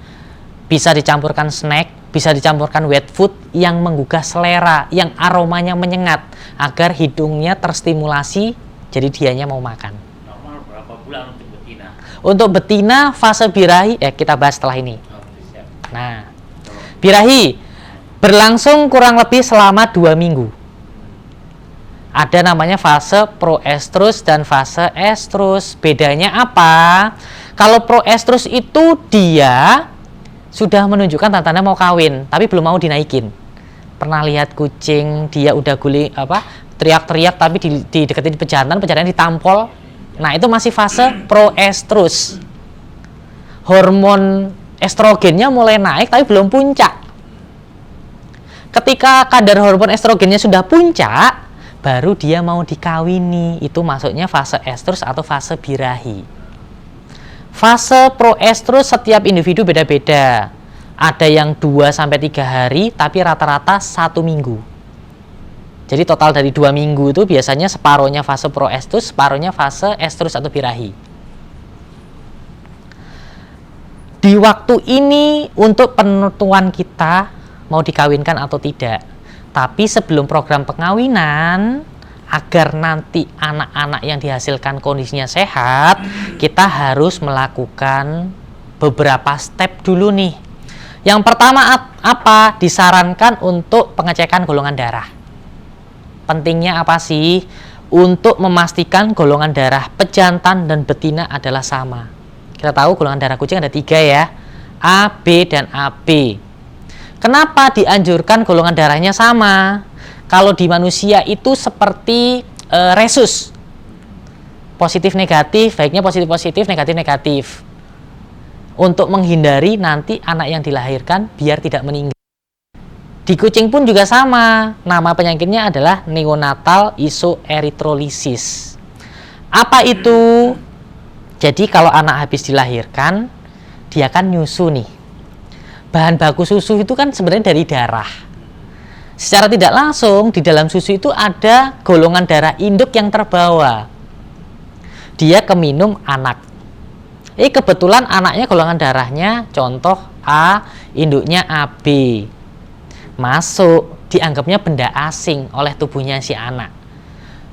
Bisa dicampurkan snack, bisa dicampurkan wet food yang menggugah selera, yang aromanya menyengat, agar hidungnya terstimulasi, jadi dianya mau makan. Normal berapa bulan untuk betina? Untuk betina fase birahi, kita bahas setelah ini. Oh, siap. Nah, birahi berlangsung kurang lebih selama 2 minggu. Ada namanya fase proestrus dan fase estrus. Bedanya apa? Kalau proestrus itu dia sudah menunjukkan tanda-tanda mau kawin, tapi belum mau dinaikin. Pernah lihat kucing dia udah guling teriak-teriak tapi dideketin pejantan ditampol. Nah, itu masih fase proestrus. Hormon estrogennya mulai naik tapi belum puncak. Ketika kadar hormon estrogennya sudah puncak, baru dia mau dikawini. Itu masuknya fase estrus atau fase birahi. Fase proestrus setiap individu beda-beda. Ada yang 2-3 hari, tapi rata-rata 1 minggu. Jadi total dari 2 minggu itu biasanya separuhnya fase proestrus, separuhnya fase estrus atau birahi. Di waktu ini untuk penentuan kita mau dikawinkan atau tidak, Tapi sebelum program pengawinan, agar nanti anak-anak yang dihasilkan kondisinya sehat, kita harus melakukan beberapa step dulu nih. Yang pertama apa? Disarankan untuk pengecekan golongan darah. Pentingnya apa sih? Untuk memastikan golongan darah pejantan dan betina adalah sama. Kita tahu golongan darah kucing ada 3 ya, A, B, dan AB. Kenapa dianjurkan golongan darahnya sama? Kalau di manusia itu seperti resus, positif negatif, baiknya positif positif, negatif negatif, untuk menghindari nanti anak yang dilahirkan biar tidak meninggal. Di kucing pun juga sama, nama penyakitnya adalah neonatal isoerythrolysis. Apa itu? Jadi kalau anak habis dilahirkan, dia kan nyusu nih. Bahan baku susu itu kan sebenarnya dari darah. Secara tidak langsung di dalam susu itu ada golongan darah induk yang terbawa. Dia keminum anak. Kebetulan anaknya golongan darahnya contoh A, induknya AB. Masuk, dianggapnya benda asing oleh tubuhnya si anak.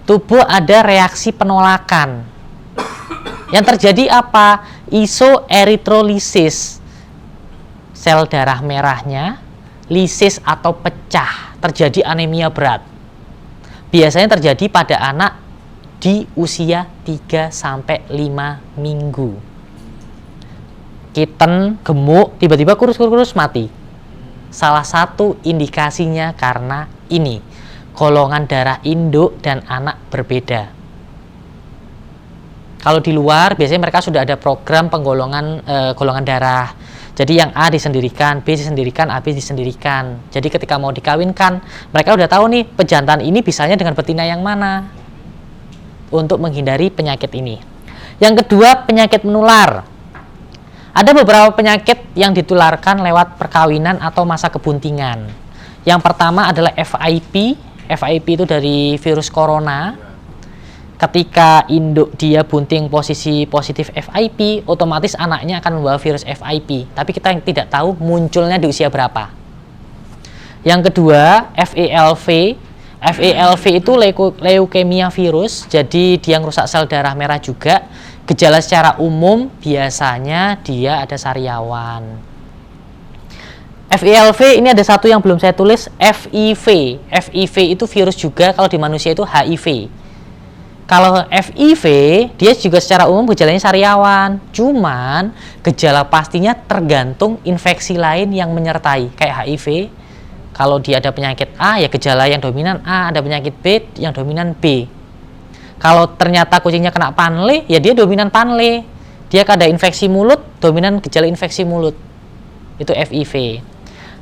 Tubuh ada reaksi penolakan. Yang terjadi apa? Isoerythrolysis. Sel darah merahnya lisis atau pecah, terjadi anemia berat. Biasanya terjadi pada anak di usia 3-5 minggu. Kitten, gemuk, tiba-tiba kurus-kurus mati. Salah satu indikasinya karena ini, golongan darah induk dan anak berbeda. Kalau di luar biasanya mereka sudah ada program penggolongan golongan darah. Jadi yang A disendirikan, B disendirikan, AB disendirikan. Jadi ketika mau dikawinkan, mereka udah tahu nih pejantan ini bisanya dengan betina yang mana untuk menghindari penyakit ini. Yang kedua, penyakit menular. Ada beberapa penyakit yang ditularkan lewat perkawinan atau masa kebuntingan. Yang pertama adalah FIP. FIP itu dari virus corona. Ketika induk dia bunting posisi positif FIP, otomatis anaknya akan membawa virus FIP. Tapi kita yang tidak tahu munculnya di usia berapa. Yang kedua, FELV. FELV itu leukemia virus, jadi dia merusak sel darah merah juga. Gejala secara umum biasanya dia ada sariawan. FELV ini ada satu yang belum saya tulis, FIV. FIV itu virus juga, kalau di manusia itu HIV. Kalau FIV, dia juga secara umum gejalanya sariawan. Cuman gejala pastinya tergantung infeksi lain yang menyertai. Kayak HIV, kalau dia ada penyakit A, ya gejala yang dominan A. Ada penyakit B, yang dominan B. Kalau ternyata kucingnya kena panle, ya dia dominan panle. Dia ada infeksi mulut, dominan gejala infeksi mulut. Itu FIV.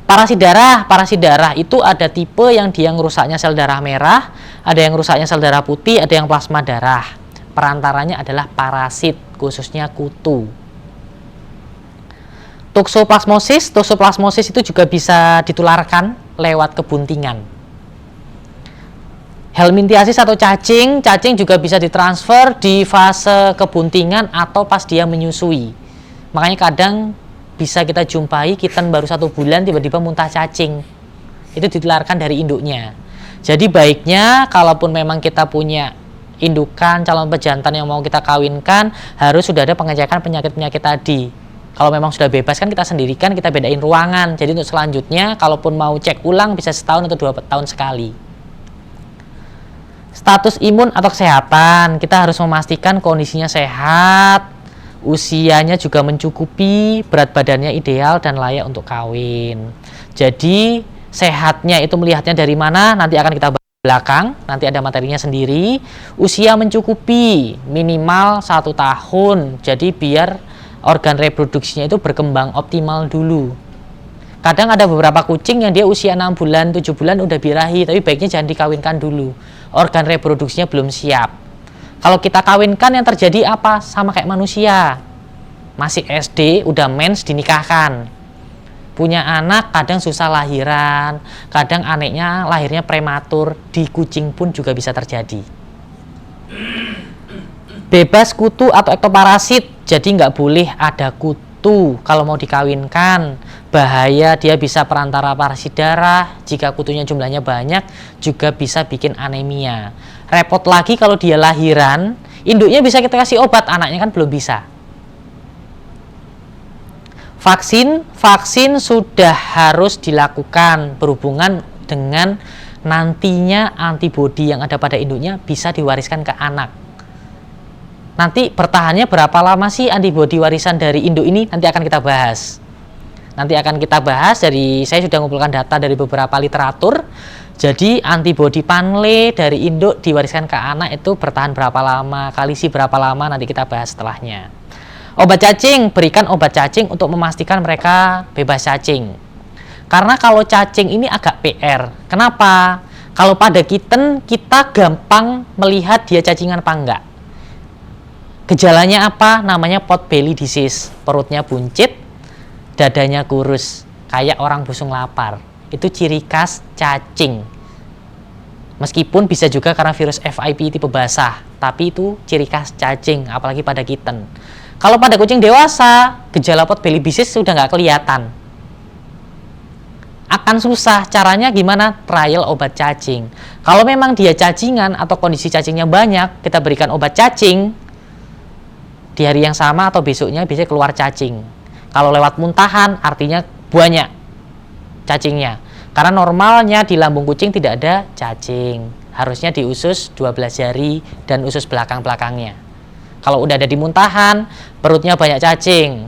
Parasit darah itu ada tipe yang dia ngerusaknya sel darah merah, ada yang rusaknya sel darah putih, ada yang plasma darah. Perantaranya adalah parasit, khususnya kutu. Toxoplasmosis itu juga bisa ditularkan lewat kebuntingan. Helminthiasis atau cacing juga bisa ditransfer di fase kebuntingan atau pas dia menyusui. Makanya kadang bisa kita jumpai kitten baru 1 bulan tiba-tiba muntah cacing. Itu ditularkan dari induknya. Jadi baiknya kalaupun memang kita punya indukan calon pejantan yang mau kita kawinkan, harus sudah ada pengecekan penyakit-penyakit tadi. Kalau memang sudah bebas kan kita sendirikan, kita bedain ruangan. Jadi untuk selanjutnya kalaupun mau cek ulang bisa setahun atau 2 tahun sekali. Status imun atau kesehatan, kita harus memastikan kondisinya sehat, usianya juga mencukupi, berat badannya ideal dan layak untuk kawin. Jadi sehatnya itu melihatnya dari mana nanti akan kita bahas belakang, nanti ada materinya sendiri. Usia mencukupi minimal 1 tahun, jadi biar organ reproduksinya itu berkembang optimal dulu. Kadang ada beberapa kucing yang dia usia 6 bulan, 7 bulan udah birahi, tapi baiknya jangan dikawinkan dulu, organ reproduksinya belum siap. Kalau kita kawinkan yang terjadi apa? Sama kayak manusia. Masih SD, udah mens dinikahkan. Punya anak kadang susah lahiran, kadang anaknya lahirnya prematur, di kucing pun juga bisa terjadi. Bebas kutu atau ektoparasit, jadi nggak boleh ada kutu kutu kalau mau dikawinkan, bahaya dia bisa perantara parasi darah, jika kutunya jumlahnya banyak juga bisa bikin anemia. Repot lagi kalau dia lahiran, induknya bisa kita kasih obat, anaknya kan belum bisa. Vaksin sudah harus dilakukan berhubungan dengan nantinya antibodi yang ada pada induknya bisa diwariskan ke anak. Nanti bertahannya berapa lama sih antibodi warisan dari induk ini? Nanti akan kita bahas. Saya sudah mengumpulkan data dari beberapa literatur. Jadi antibodi panle dari induk diwariskan ke anak itu bertahan berapa lama, kalisi berapa lama, nanti kita bahas setelahnya. Obat cacing, berikan obat cacing untuk memastikan mereka bebas cacing. Karena kalau cacing ini agak PR. Kenapa? Kalau pada kitten kita gampang melihat dia cacingan apa enggak. Gejalanya apa? Namanya pot belly disease. Perutnya buncit, dadanya kurus, kayak orang busung lapar. Itu ciri khas cacing. Meskipun bisa juga karena virus FIP tipe basah, tapi itu ciri khas cacing, apalagi pada kitten. Kalau pada kucing dewasa, gejala pot belly disease sudah nggak kelihatan. Akan susah. Caranya gimana? Trial obat cacing. Kalau memang dia cacingan atau kondisi cacingnya banyak, kita berikan obat cacing. Di hari yang sama atau besoknya bisa keluar cacing. Kalau lewat muntahan artinya banyak cacingnya. Karena normalnya di lambung kucing tidak ada cacing. Harusnya di usus 12 jari dan usus belakang-belakangnya. Kalau udah ada di muntahan, perutnya banyak cacing.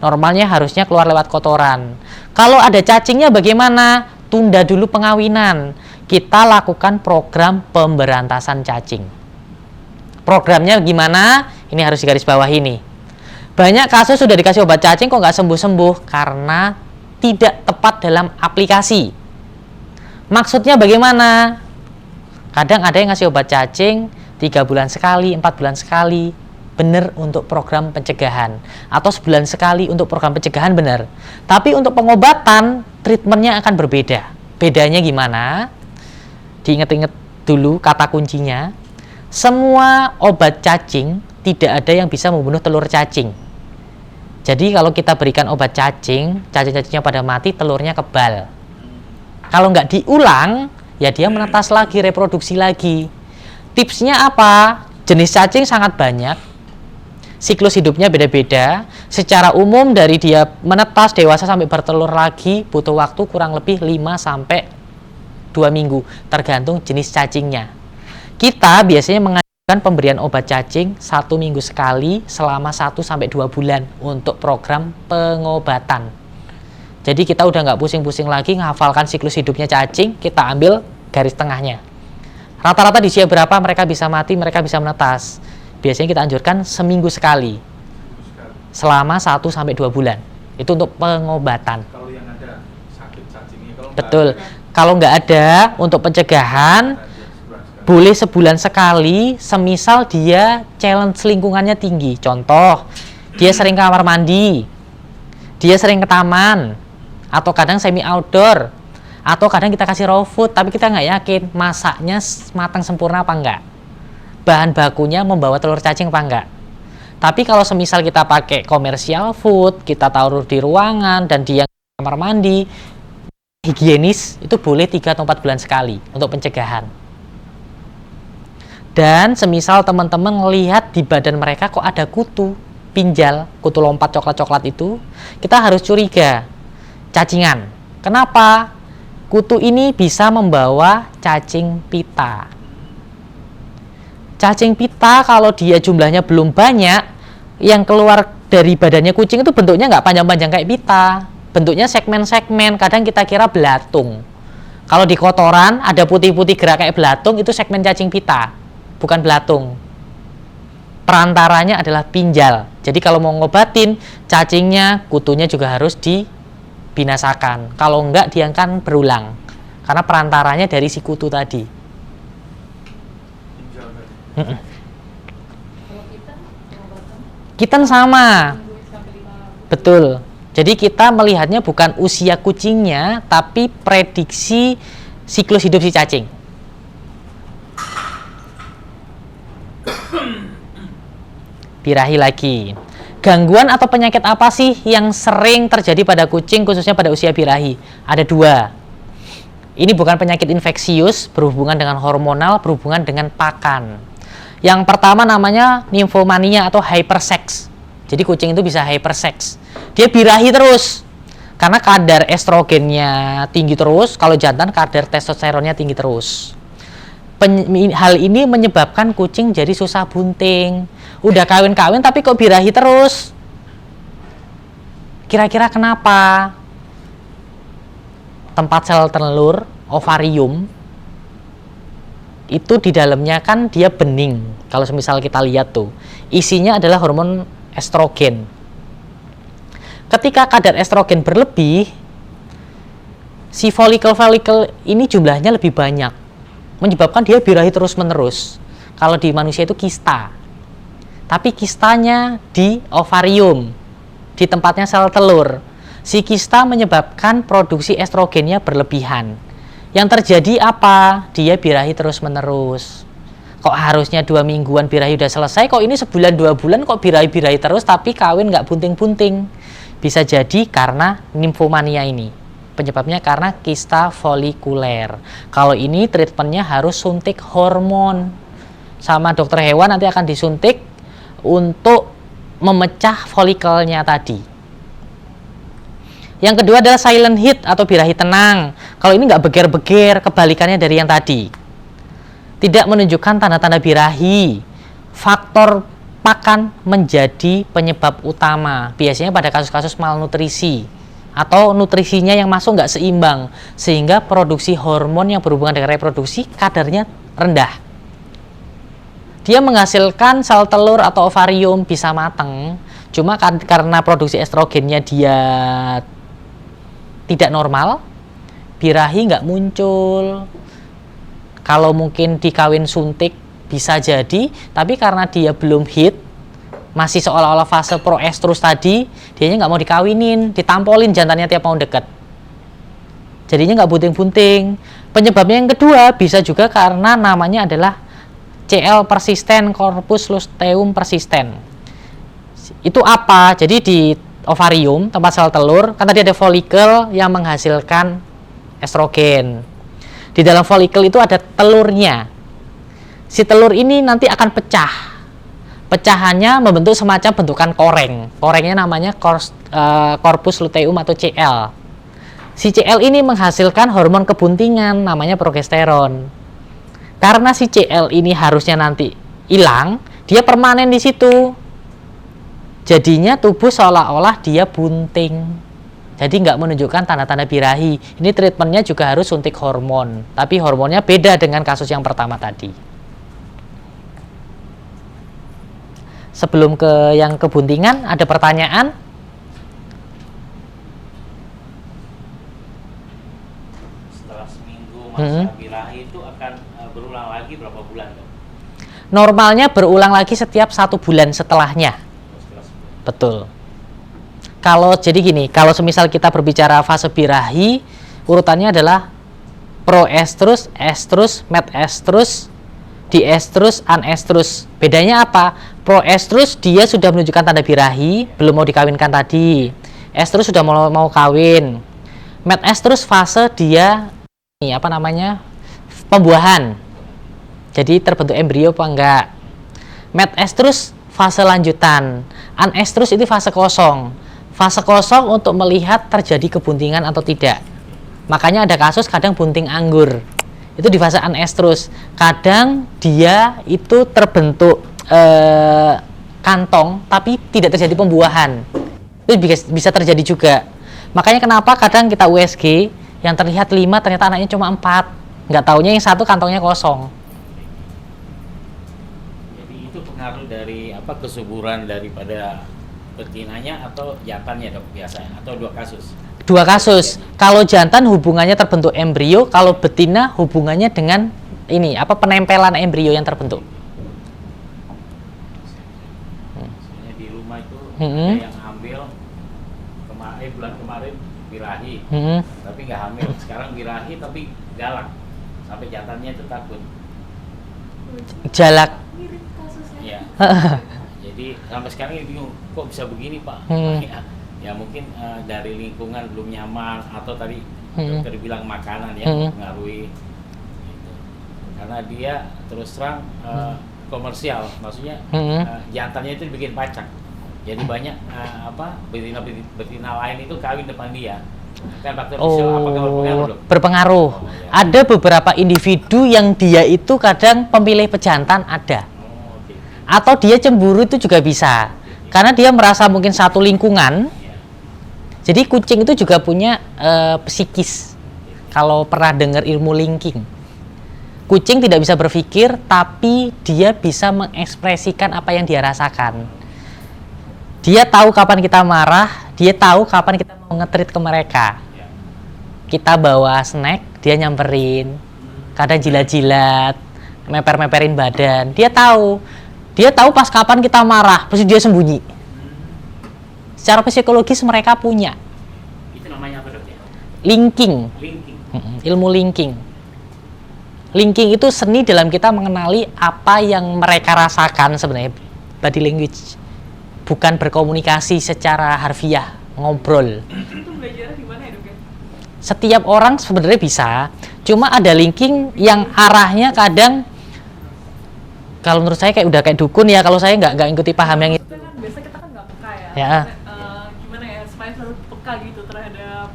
Normalnya harusnya keluar lewat kotoran. Kalau ada cacingnya bagaimana? Tunda dulu pengawinan. Kita lakukan program pemberantasan cacing. Programnya gimana? Ini harus digarisbawahi nih. Banyak kasus sudah dikasih obat cacing kok nggak sembuh-sembuh karena tidak tepat dalam aplikasi. Maksudnya bagaimana? Kadang ada yang ngasih obat cacing 3 bulan sekali, 4 bulan sekali. Benar untuk program pencegahan. Atau sebulan sekali untuk program pencegahan benar. Tapi untuk pengobatan, treatmentnya akan berbeda. Bedanya gimana? Diingat-ingat dulu kata kuncinya. Semua obat cacing tidak ada yang bisa membunuh telur cacing. Jadi kalau kita berikan obat cacing, cacing-cacingnya pada mati, telurnya kebal. Kalau nggak diulang, ya dia menetas lagi, reproduksi lagi. Tipsnya apa? Jenis cacing sangat banyak. Siklus hidupnya beda-beda. Secara umum dari dia menetas, dewasa sampai bertelur lagi, butuh waktu kurang lebih 5-2 minggu. Tergantung jenis cacingnya. Kita biasanya mengajukan pemberian obat cacing 1 minggu sekali selama 1-2 bulan untuk program pengobatan. Jadi kita udah nggak pusing-pusing lagi menghafalkan siklus hidupnya cacing, kita ambil garis tengahnya. Rata-rata di usia berapa mereka bisa mati, mereka bisa menetas. Biasanya kita anjurkan seminggu sekali selama 1-2 bulan. Itu untuk pengobatan. Kalau yang ada sakit cacingnya, kalau Betul. nggak ada, Kalau nggak ada untuk pencegahan, boleh sebulan sekali, semisal dia challenge lingkungannya tinggi. Contoh, dia sering ke kamar mandi, dia sering ke taman, atau kadang semi outdoor, atau kadang kita kasih raw food, tapi kita nggak yakin masaknya matang sempurna apa enggak, bahan bakunya membawa telur cacing apa enggak. Tapi kalau semisal kita pakai komersial food, kita taruh di ruangan, dan dia ke kamar mandi, higienis, itu boleh 3 atau 4 bulan sekali untuk pencegahan. Dan semisal teman-teman melihat di badan mereka kok ada kutu, pinjal, kutu lompat coklat-coklat itu, kita harus curiga cacingan. Kenapa? Kutu ini bisa membawa cacing pita. Cacing pita kalau dia jumlahnya belum banyak, yang keluar dari badannya kucing itu bentuknya nggak panjang-panjang kayak pita. Bentuknya segmen-segmen, kadang kita kira belatung. Kalau di kotoran ada putih-putih gerak kayak belatung, itu segmen cacing pita. Bukan belatung. Perantaranya adalah pinjal. Jadi kalau mau ngobatin cacingnya, kutunya juga harus dibinasakan. Kalau enggak, dia akan berulang. Karena perantaranya dari si kutu tadi. pinjal tadi. Kalau kita pengobatan Kitten sama. minggu sampai 5 Betul. Jadi kita melihatnya bukan usia kucingnya, tapi prediksi siklus hidup si cacing. Birahi lagi. Gangguan atau penyakit apa sih yang sering terjadi pada kucing khususnya pada usia birahi? Ada dua. Ini bukan penyakit infeksius, berhubungan dengan hormonal, berhubungan dengan pakan. Yang pertama namanya nymphomania atau hypersex. Jadi kucing itu bisa hypersex. Dia birahi terus karena kadar estrogennya tinggi terus, kalau jantan kadar testosteronnya tinggi terus. Hal ini menyebabkan kucing jadi susah bunting. Udah kawin-kawin tapi kok birahi terus. Kira-kira kenapa? Tempat sel telur, ovarium, itu di dalamnya kan dia bening. Kalau semisal kita lihat tuh, isinya adalah hormon estrogen. Ketika kadar estrogen berlebih, si folikel-folikel ini jumlahnya lebih banyak, menyebabkan dia birahi terus-menerus. Kalau di manusia itu kista. Tapi kistanya di ovarium, di tempatnya sel telur. Si kista menyebabkan produksi estrogennya berlebihan. Yang terjadi apa? Dia birahi terus-menerus. Kok harusnya 2 mingguan birahi udah selesai, kok ini sebulan 2 bulan kok birahi-birahi terus tapi kawin nggak bunting-bunting. Bisa jadi karena nymphomania ini. Penyebabnya karena kista folikuler. Kalau ini treatmentnya harus suntik hormon. Sama dokter hewan nanti akan disuntik untuk memecah folikelnya tadi. Yang kedua adalah silent heat atau birahi tenang. Kalau ini nggak beger-beger, kebalikannya dari yang tadi. Tidak menunjukkan tanda-tanda birahi. Faktor pakan menjadi penyebab utama. Biasanya pada kasus-kasus malnutrisi atau nutrisinya yang masuk nggak seimbang, sehingga produksi hormon yang berhubungan dengan reproduksi kadarnya rendah. Dia menghasilkan sel telur atau ovarium bisa matang, cuma karena produksi estrogennya dia tidak normal, birahi nggak muncul. Kalau mungkin dikawin suntik bisa jadi, tapi karena dia belum hit, masih seolah-olah fase proestrus tadi, dianya nggak mau dikawinin, ditampolin jantannya tiap mau deket. Jadinya nggak bunting-bunting. Penyebabnya yang kedua bisa juga karena namanya adalah CL persisten, corpus luteum persisten. Itu apa? Jadi di ovarium, tempat sel telur, kan tadi ada folikel yang menghasilkan estrogen. Di dalam folikel itu ada telurnya. Si telur ini nanti akan pecah. Pecahannya membentuk semacam bentukan koreng. Korengnya namanya corpus luteum atau CL. Si CL ini menghasilkan hormon kebuntingan namanya progesteron. Karena si CL ini harusnya nanti hilang, dia permanen di situ. Jadinya tubuh seolah-olah dia bunting. Jadi nggak menunjukkan tanda-tanda birahi. Ini treatmentnya juga harus suntik hormon. Tapi hormonnya beda dengan kasus yang pertama tadi. Sebelum ke yang kebuntingan, ada pertanyaan? Setelah seminggu masa birahi itu akan berulang lagi berapa bulan, dok? Normalnya berulang lagi setiap 1 bulan setelahnya. Setelah sebulan. Betul. Kalau jadi gini, kalau semisal kita berbicara fase birahi, urutannya adalah proestrus, estrus, metestrus, diestrus, anestrus. Bedanya apa? Proestrus dia sudah menunjukkan tanda birahi, belum mau dikawinkan tadi. Estrus sudah mau kawin. Metestrus fase dia ini apa namanya? Pembuahan. Jadi terbentuk embrio apa enggak? Metestrus fase lanjutan. Anestrus itu fase kosong. Fase kosong untuk melihat terjadi kebuntingan atau tidak. Makanya ada kasus kadang bunting anggur. Itu di fase anestrus. Kadang dia itu terbentuk kantong tapi tidak terjadi pembuahan. Itu bisa terjadi juga. Makanya kenapa kadang kita USG yang terlihat 5 ternyata anaknya cuma 4. Nggak taunya yang 1 kantongnya kosong. Jadi itu pengaruh dari apa, kesuburan daripada betinanya atau jantannya, dok, biasanya, atau 2 kasus? 2 kasus. Kalau jantan hubungannya terbentuk embrio, kalau betina hubungannya dengan ini apa, penempelan embrio yang terbentuk. Misalnya di rumah itu ada yang hamil bulan kemarin birahi, tapi nggak hamil. Sekarang birahi tapi galak, sampai jantannya itu takut. Jalak. Mirip kasusnya. Iya. Jadi Jadi sampai sekarang ini bingung, kok bisa begini Pak? Ya mungkin dari lingkungan belum nyaman atau tadi dokter bilang makanan yang mempengaruhi gitu. Karena dia terus terang komersial, maksudnya jantannya itu dibikin pacak. Jadi banyak betina lain itu kawin depan dia. Kan faktor sosial apakah berpengaruh? Berpengaruh. Ya. Ada beberapa individu yang dia itu kadang pemilih pejantan ada. Okay. Atau dia cemburu itu juga bisa. Karena dia merasa mungkin satu lingkungan. Jadi kucing itu juga punya psikis. Kalau pernah dengar ilmu linking. Kucing tidak bisa berpikir, tapi dia bisa mengekspresikan apa yang dia rasakan. Dia tahu kapan kita marah, dia tahu kapan kita mau nge-treat ke mereka. Kita bawa snack, dia nyamperin. Kadang jilat-jilat, meper-meperin badan. Dia tahu pas kapan kita marah, pasti dia sembunyi. Secara psikologis mereka punya. Itu namanya apa dok ya? Linking. Linking. Ilmu linking. Linking itu seni dalam kita mengenali apa yang mereka rasakan sebenarnya. Body language. Bukan berkomunikasi secara harfiah, ngobrol. Itu belajarnya di mana ya dok ya? Setiap orang sebenarnya bisa, cuma ada linking yang arahnya kadang, kalau menurut saya kayak udah kayak dukun ya, kalau saya nggak ikuti paham yang itu. Maksudnya kan biasa kita kan nggak peka ya. Ya. Gimana ya supaya selalu peka gitu terhadap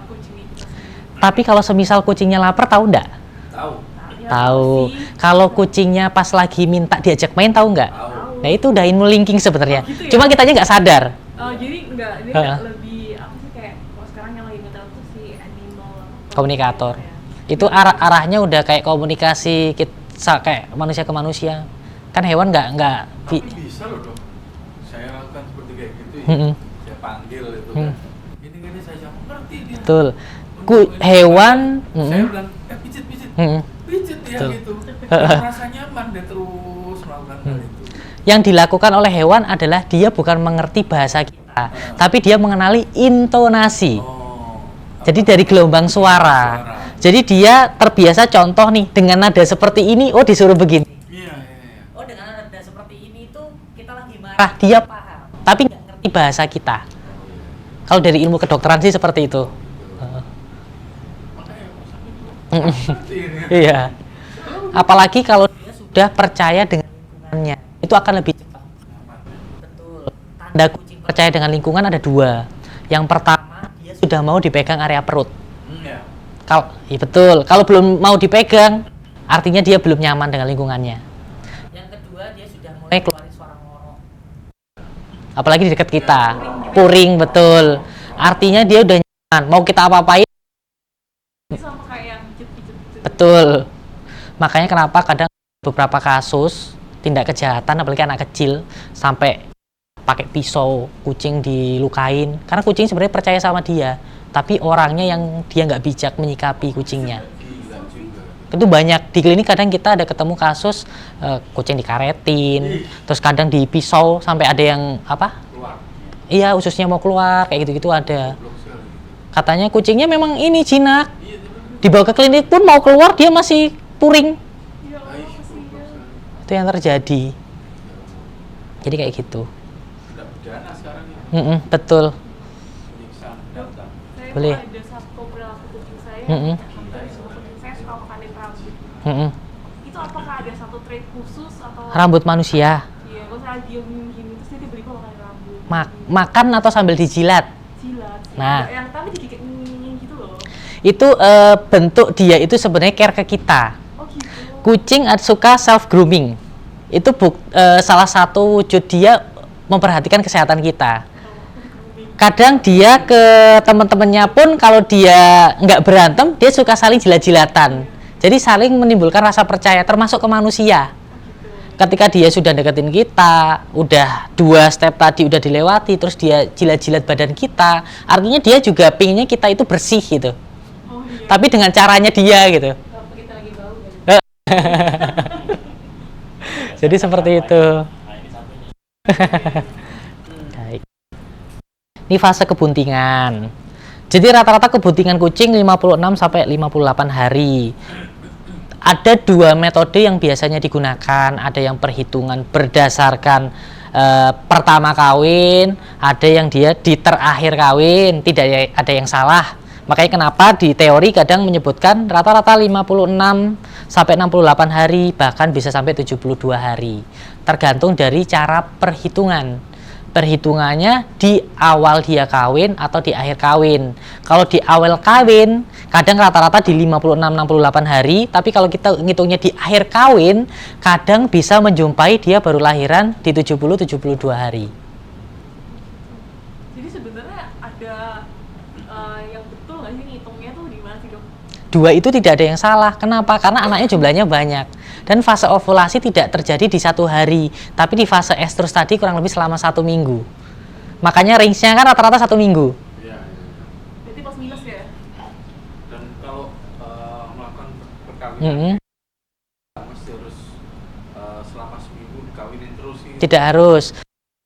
kucing kita sendiri. Tapi kalau semisal kucingnya lapar, tahu nggak? Tahu. Ya, Tahu. sih. Kalau kucingnya pas lagi minta diajak main, tahu nggak? Tahu. Nah itu udah ilmu linking sebenarnya. Oh, gitu ya? Cuma kitanya nggak sadar. Jadi enggak, ini Heeh. lebih apa sih kayak kalau sekarang yang lagi ngetel tuh si animal Komunikator. ya. Itu arahnya udah kayak komunikasi kita kayak manusia ke manusia. Kan hewan nggak Tapi bisa loh dok, saya lakukan seperti kayak gitu ya. Mm-mm. Saya panggil itu kan. Ini saya jangan ngerti dia. Betul. Hewan. Saya bilang, pijit. Pijit dia Betul. gitu. Merasa nyaman dia terus melakukan hal itu. Yang dilakukan oleh hewan adalah dia bukan mengerti bahasa kita, tapi dia mengenali intonasi. Oh. Jadi dari gelombang suara. Jadi dia terbiasa contoh nih dengan nada seperti ini, oh disuruh begini. Iya. Oh dengan nada seperti ini itu kita lagi marah, dia paham, tapi nggak ngerti bahasa kita. Kalau dari ilmu kedokteran sih seperti itu. Makanya sakit ngerti ini. Iya. Apalagi kalau dia sudah percaya dengan lingkungannya, itu akan lebih cepat. Betul. Tanda kucing percaya dengan lingkungan ada dua. Yang pertama, dia sudah mau dipegang area perut. Ya. Iya betul. Kalau belum mau dipegang, artinya dia belum nyaman dengan lingkungannya. Yang kedua, dia sudah mulai keluarin suara ngorok. Apalagi di dekat kita, puring betul. Artinya dia udah nyaman. Mau kita apa-apain, Ini sama kayak yang pijit-pijit gitu. betul. Makanya kenapa kadang beberapa kasus tindak kejahatan, apalagi anak kecil, sampai pakai pisau kucing dilukain. Karena kucing sebenarnya percaya sama dia, tapi orangnya yang dia nggak bijak menyikapi kucingnya. Itu banyak di klinik, kadang kita ada ketemu kasus kucing dikaretin, terus kadang di pisau sampai ada yang apa? Iya, ususnya mau keluar, kayak gitu-gitu ada. Katanya kucingnya memang ini jinak. Dibawa ke klinik pun mau keluar dia masih puring. Ya Allah, kasihan. Itu yang terjadi. Jadi kayak gitu. Sudah pidana sekarang ini. Betul. Penyiksaan data. Saya Boleh. ada satu perilaku kucing saya. Mm-mm. Kucing saya suka makanin rambut. Itu apakah ada satu trait khusus atau? Rambut manusia. Iya, kalau saya diem gini terus dia tiba-tiba makanin rambut. Makan atau sambil dijilat. Jilat. Nah. Yang tapi digigit gitu loh. Itu bentuk dia itu sebenarnya care ke kita. Oh gitu. Kucing suka self grooming. Itu salah satu wujud dia memperhatikan kesehatan kita. Kadang dia ke teman-temannya pun kalau dia nggak berantem, dia suka saling jilat-jilatan. Jadi saling menimbulkan rasa percaya, termasuk ke manusia. Ketika dia sudah deketin kita, udah 2 step tadi udah dilewati, terus dia jilat-jilat badan kita, artinya dia juga pinginnya kita itu bersih gitu. Oh iya. Tapi dengan caranya dia gitu. Apa kita lagi bau kan? Jadi seperti itu. Nah, ini satunya. Baik. Ini fase kebuntingan. Jadi rata-rata kebuntingan kucing 56 sampai 58 hari. Ada 2 metode yang biasanya digunakan. Ada yang perhitungan berdasarkan pertama kawin, ada yang dia di terakhir kawin, tidak ada yang salah. Makanya kenapa di teori kadang menyebutkan rata-rata 56 sampai 68 hari, bahkan bisa sampai 72 hari. Tergantung dari cara perhitungan. Perhitungannya di awal dia kawin atau di akhir kawin. Kalau di awal kawin, kadang rata-rata di 56-68 hari, tapi kalau kita ngitungnya di akhir kawin, kadang bisa menjumpai dia baru lahiran di 70-72 hari. Jadi sebenarnya ada yang betul nggak sih ngitungnya tuh di mana sih, Dok? Dua itu tidak ada yang salah. Kenapa? Karena anaknya jumlahnya banyak. Dan fase ovulasi tidak terjadi di 1 hari, tapi di fase estrus tadi kurang lebih selama 1 minggu. Makanya range-nya kan rata-rata 1 minggu. Iya. Berarti plus minus ya? Dan kalau melakukan perkawinan mesti harus selama seminggu dikawinin terus sih. Tidak harus.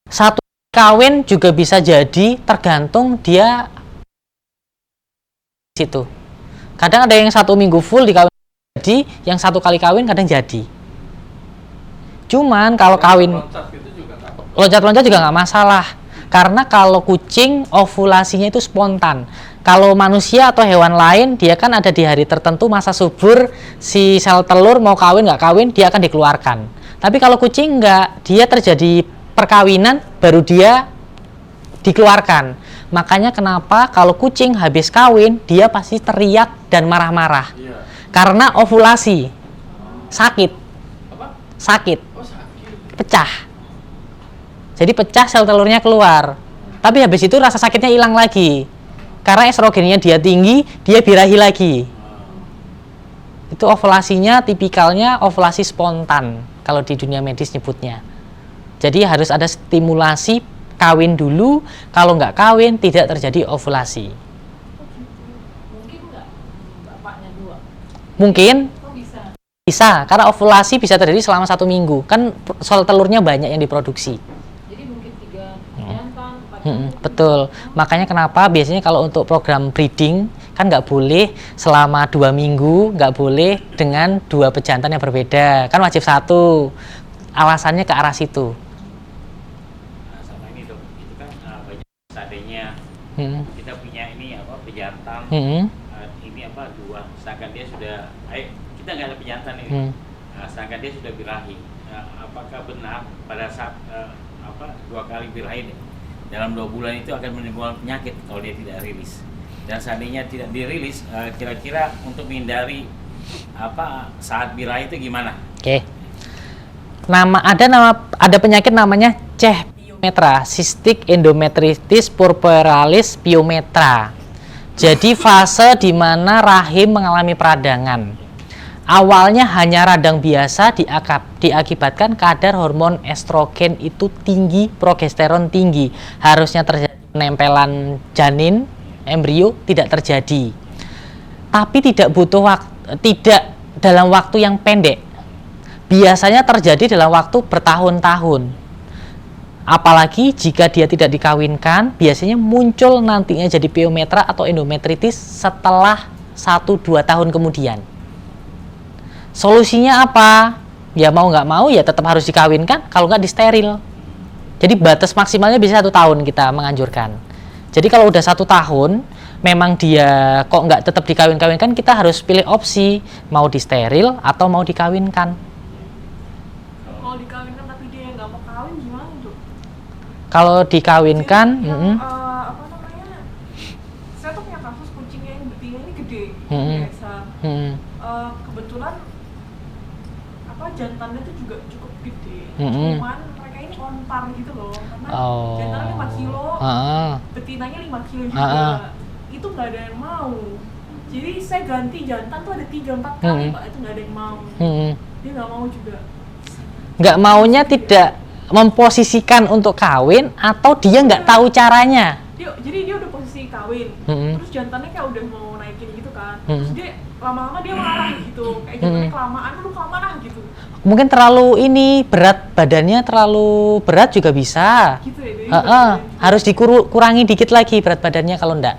Satu kawin juga bisa jadi tergantung dia situ. Kadang ada yang 1 minggu full dikawin jadi, yang 1 kali kawin kadang jadi. Cuman kalau kawin Loncat gitu juga nggak apa-apa. loncat-loncat juga nggak masalah, karena kalau kucing ovulasinya itu spontan. Kalau manusia atau hewan lain, dia kan ada di hari tertentu masa subur, si sel telur mau kawin nggak kawin dia akan dikeluarkan. Tapi kalau kucing nggak, dia terjadi perkawinan baru dia dikeluarkan. Makanya kenapa kalau kucing habis kawin dia pasti teriak dan marah-marah, Iya. karena ovulasi sakit, Apa? sakit. Oh sakit. Pecah. Jadi pecah sel telurnya keluar. Tapi habis itu rasa sakitnya hilang lagi. Karena estrogennya dia tinggi, dia birahi lagi. Itu ovulasinya tipikalnya ovulasi spontan kalau di dunia medis nyebutnya. Jadi harus ada stimulasi kawin dulu, kalau nggak kawin tidak terjadi ovulasi. Mungkin nggak bapaknya 2? Mungkin Oh bisa. bisa, karena ovulasi bisa terjadi selama 1 minggu. Kan sel telurnya banyak yang diproduksi. Jadi mungkin 3 jantan, 4 Betul. Makanya kenapa biasanya kalau untuk program breeding kan nggak boleh selama 2 minggu, nggak boleh dengan 2 pejantan yang berbeda. Kan wajib 1. Alasannya ke arah situ. Nah, sama ini dok, itu kan banyak seadanya Hmm. kita punya ini apa pejantan, Hmm. ini apa 2, sedangkan dia sudah, kita nggak ada pejantan ini, Hmm. sedangkan dia sudah birahi. Apakah benar pada saat 2 kali birahi dalam 2 bulan itu akan menimbulkan penyakit kalau dia tidak rilis? Dan seandainya tidak dirilis, kira-kira untuk menghindari saat birahi itu gimana? Oke. Ada penyakit namanya Pyometra, Cystic Endometritis Purpuralis Pyometra. Jadi fase di mana rahim mengalami peradangan. Awalnya hanya radang biasa diakibatkan kadar hormon estrogen itu tinggi, progesteron tinggi. Harusnya terjadi penempelan janin, embrio, tidak terjadi. Tapi tidak dalam waktu yang pendek. Biasanya terjadi dalam waktu bertahun-tahun. Apalagi jika dia tidak dikawinkan, biasanya muncul nantinya jadi pyometra atau endometritis setelah 1-2 tahun kemudian. Solusinya apa? Ya mau nggak mau ya tetap harus dikawinkan, kalau nggak disteril. Jadi batas maksimalnya bisa 1 tahun kita menganjurkan. Jadi kalau udah 1 tahun, memang dia kok nggak tetap dikawin-kawinkan, kita harus pilih opsi mau disteril atau mau dikawinkan. Kalau dikawinkan tapi dia nggak mau kawin gimana tuh? Kalau dikawinkan, Jadi yang, apa namanya? Saya tuh punya kasus kucingnya yang betina ini gede, biasa. Kebetulan jantannya tuh juga cukup gede. Cuman mereka ini on par gitu loh, karena jantannya 5 kilo, betinanya 5 kilo juga. Itu nggak ada yang mau. Jadi saya ganti jantan tuh ada 3-4 kali Pak, itu nggak ada yang mau. Dia nggak mau juga. Nggak maunya tidak memposisikan untuk kawin atau dia nggak tahu caranya? Jadi dia udah posisi kawin, terus jantannya kayak udah mau naikin gitu kan. Terus dia lama-lama dia marah gitu, kayak jantannya kelamaan, lu kelamaan gitu. Mungkin terlalu berat badannya terlalu berat juga bisa. Gitu ya. Harus dikurangi dikit lagi berat badannya kalau enggak.